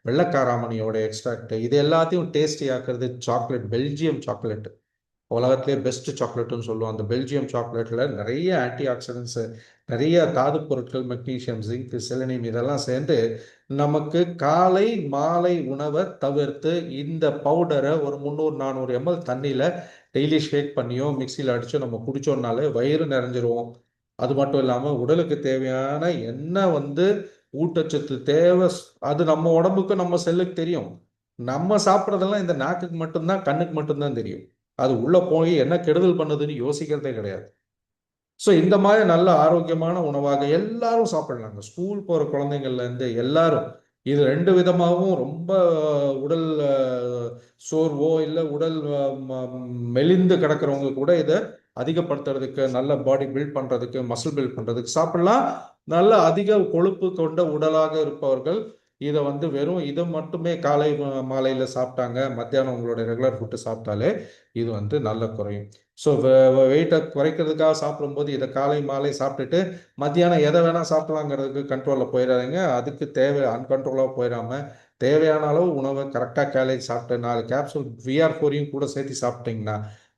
வெள்ளைக்காராமணியோட எக்ஸ்ட்ராக்ட், இது எல்லாத்தையும் டேஸ்டி ஆக்குறது சாக்லேட். பெல்ஜியம் சாக்லேட் உலகத்திலே பெஸ்ட் சாக்லேட்டுன்னு சொல்லுவோம். அந்த பெல்ஜியம் சாக்லேட்டில் நிறைய ஆன்டி ஆக்சிடென்ட்ஸு, நிறைய தாது பொருட்கள், மெக்னீஷியம், ஜிங்க், செலினியம் இதெல்லாம் சேர்ந்து நமக்கு காலை மாலை உணவை தவிர்த்து இந்த பவுடரை ஒரு 300-400 ml தண்ணியில் டெய்லி ஷேக் பண்ணியோ மிக்சியில் அடிச்சோ நம்ம குடிச்சோம்னாலே வயிறு நிறைஞ்சிரும். அது மட்டும் இல்லாமல் உடலுக்கு தேவையான என்ன வந்து ஊட்டச்சத்து தேவை அது நம்ம உடம்புக்கு, நம்ம செல்லுக்கு தெரியும். நம்ம சாப்பிட்றதெல்லாம் இந்த நாக்குக்கு மட்டும்தான், கண்ணுக்கு மட்டும்தான் தெரியும். அது உள்ளே போய் என்ன கெடுதல் பண்ணுதுன்னு யோசிக்கிறதே கிடையாது. ஸோ இந்த மாதிரி நல்ல ஆரோக்கியமான உணவாக எல்லாரும் சாப்பிடலாங்க. ஸ்கூல் போகிற குழந்தைங்கள்லேருந்து எல்லாரும். இது 2 விதமாகவும் ரொம்ப உடல் சோர்வோ இல்லை உடல் மெலிந்து கிடக்கிறவங்க கூட இதை அதிகப்படுத்துறதுக்கு, நல்ல பாடி பில்ட் பண்ணுறதுக்கு, மசில் பில்ட் பண்ணுறதுக்கு சாப்பிடலாம். நல்ல அதிக கொழுப்பு கொண்ட உடலாக இருப்பவர்கள் இதை வந்து வெறும் இதை மட்டுமே காலை மாலையில் சாப்பிட்டாங்க, மத்தியானம் உங்களுடைய ரெகுலர் ஃபுட்டு சாப்பிட்டாலே இது வந்து நல்ல குறையும். ஸோ வெயிட்டை குறைக்கிறதுக்காக சாப்பிடும்போது இதை காலை மாலை சாப்பிட்டுட்டு மத்தியானம் எதை வேணால் சாப்பிடலாங்கிறதுக்கு கண்ட்ரோலில் போயிடாதீங்க. அதுக்கு தேவை அன்கண்ட்ரோலாக போயிடாம தேவையான அளவு உணவை கரெக்டாக கேலேஜ் சாப்பிட்டு 4 கேப்சூல் VR4யும் கூட சேர்த்து சாப்பிட்டீங்கன்னா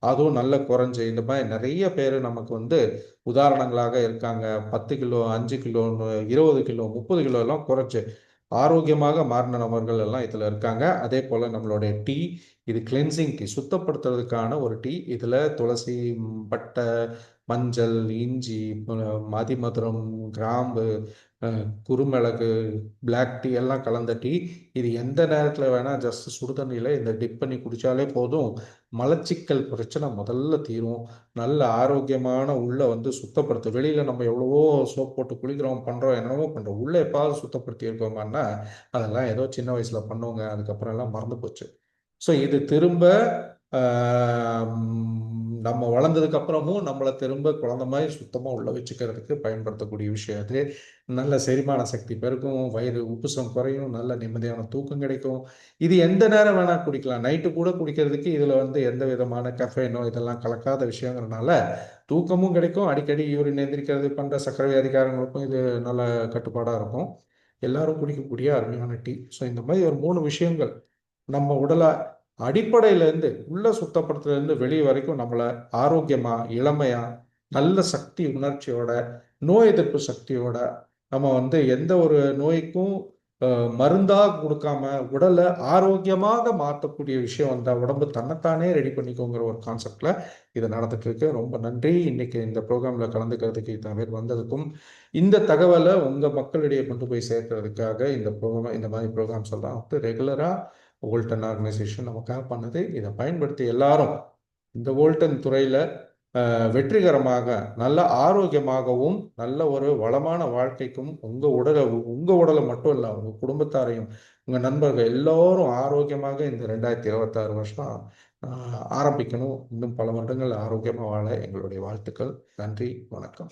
அதுவும் நல்ல குறைஞ்சு இந்த மாதிரி நிறைய பேர் நமக்கு வந்து உதாரணங்களாக இருக்காங்க. 10 கிலோ, 5 கிலோ, 20 கிலோ, 30 கிலோ எல்லாம் குறைச்சு ஆரோக்கியமாக மாறின நபர்கள் எல்லாம் இதில் இருக்காங்க. அதே போல் நம்மளுடைய டீ, இது கிளென்சிங் டீ, சுத்தப்படுத்துறதுக்கான ஒரு டீ. இதில் துளசி, பட்டை, மஞ்சள், இஞ்சி, அதிமதுரம், கிராம்பு, குருமிளகு, பிளாக் டீ எல்லாம் கலந்த டீ. இது எந்த நேரத்தில் வேணால் ஜஸ்ட் சுடுதண்ணியில் இந்த டிப் பண்ணி குடித்தாலே போதும். மலச்சிக்கல் பிரச்சனை முதல்ல தீரும். நல்ல ஆரோக்கியமான உள்ளே வந்து சுத்தப்படுத்தும். வெளியில் நம்ம எவ்வளவோ சோப் போட்டு குளிக்கிறோம், பண்ணுறோம், என்னென்னவோ பண்ணுறோம். உள்ளே எப்பாவது சுத்தப்படுத்தி இருக்கோமான்னா அதெல்லாம் ஏதோ சின்ன வயசில் பண்ணுவோங்க, அதுக்கப்புறம் எல்லாம் மறந்து போச்சு. ஸோ இது திரும்ப நம்ம வளர்ந்ததுக்கு அப்புறமும் நம்மளை திரும்ப குழந்தை மாதிரி சுத்தமாக உள்ள வச்சுக்கிறதுக்கு பயன்படுத்தக்கூடிய விஷயம் அது. நல்ல செரிமான சக்தி பெருக்கும், வயிறு உப்புசம் குறையும், நல்ல நிம்மதியான தூக்கம் கிடைக்கும். இது எந்த நேரம் வேணால் குடிக்கலாம். நைட்டு கூட குடிக்கிறதுக்கு இதில் வந்து எந்த விதமான கஃபைனோ இதெல்லாம் கலக்காத விஷயங்கிறனால தூக்கமும் கிடைக்கும். அடிக்கடி யூரின் எந்திரிக்கிறது பண்ணுற சர்க்கரை வியாதிக்காரங்களுக்கும் இது நல்ல கட்டுப்பாடாக இருக்கும். எல்லாரும் குடிக்கக்கூடிய அருமையான டீ. ஸோ இந்த மாதிரி ஒரு 3 விஷயங்கள் நம்ம உடலை அடிப்படையிலேருந்து உள்ள சுத்தப்படுத்துறதுலேருந்து வெளியே வரைக்கும் நம்மளை ஆரோக்கியமா, இளமையா, நல்ல சக்தி உணர்ச்சியோட, நோய் எதிர்ப்பு சக்தியோட, நம்ம வந்து எந்த ஒரு நோய்க்கும் மருந்தாக கொடுக்காம உடலை ஆரோக்கியமாக மாற்றக்கூடிய விஷயம் வந்து உடம்பு தன்னைத்தானே ரெடி பண்ணிக்கோங்கிற ஒரு கான்செப்டில் இது நடந்துட்டு இருக்கு. ரொம்ப நன்றி. இன்னைக்கு இந்த ப்ரோக்ராமில் கலந்துக்கிறதுக்கு இத்தனை பேர் வந்ததுக்கும், இந்த தகவலை உங்கள் மக்களிடையே கொண்டு போய் சேர்க்கறதுக்காக இந்த ப்ரோக்ராம், இந்த மாதிரி ப்ரோக்ராம்ஸ் எல்லாம் வந்து ரெகுலராக வோல்டன் ஆர்கனைசேஷன் நமக்காக பண்ணுது. இதை பயன்படுத்தி எல்லாரும் இந்த வோல்டன் துறையில் வெற்றிகரமாக நல்ல ஆரோக்கியமாகவும் நல்ல ஒரு வளமான வாழ்க்கைக்கும் உங்கள் உடலை மட்டும் இல்லை, உங்கள் குடும்பத்தாரையும், உங்கள் நண்பர்கள் எல்லோரும் ஆரோக்கியமாக இந்த 2026 வருஷம் ஆரம்பிக்கணும். இன்னும் பல வருடங்கள் ஆரோக்கியமாக வாழ எங்களுடைய வாழ்த்துக்கள். நன்றி, வணக்கம்.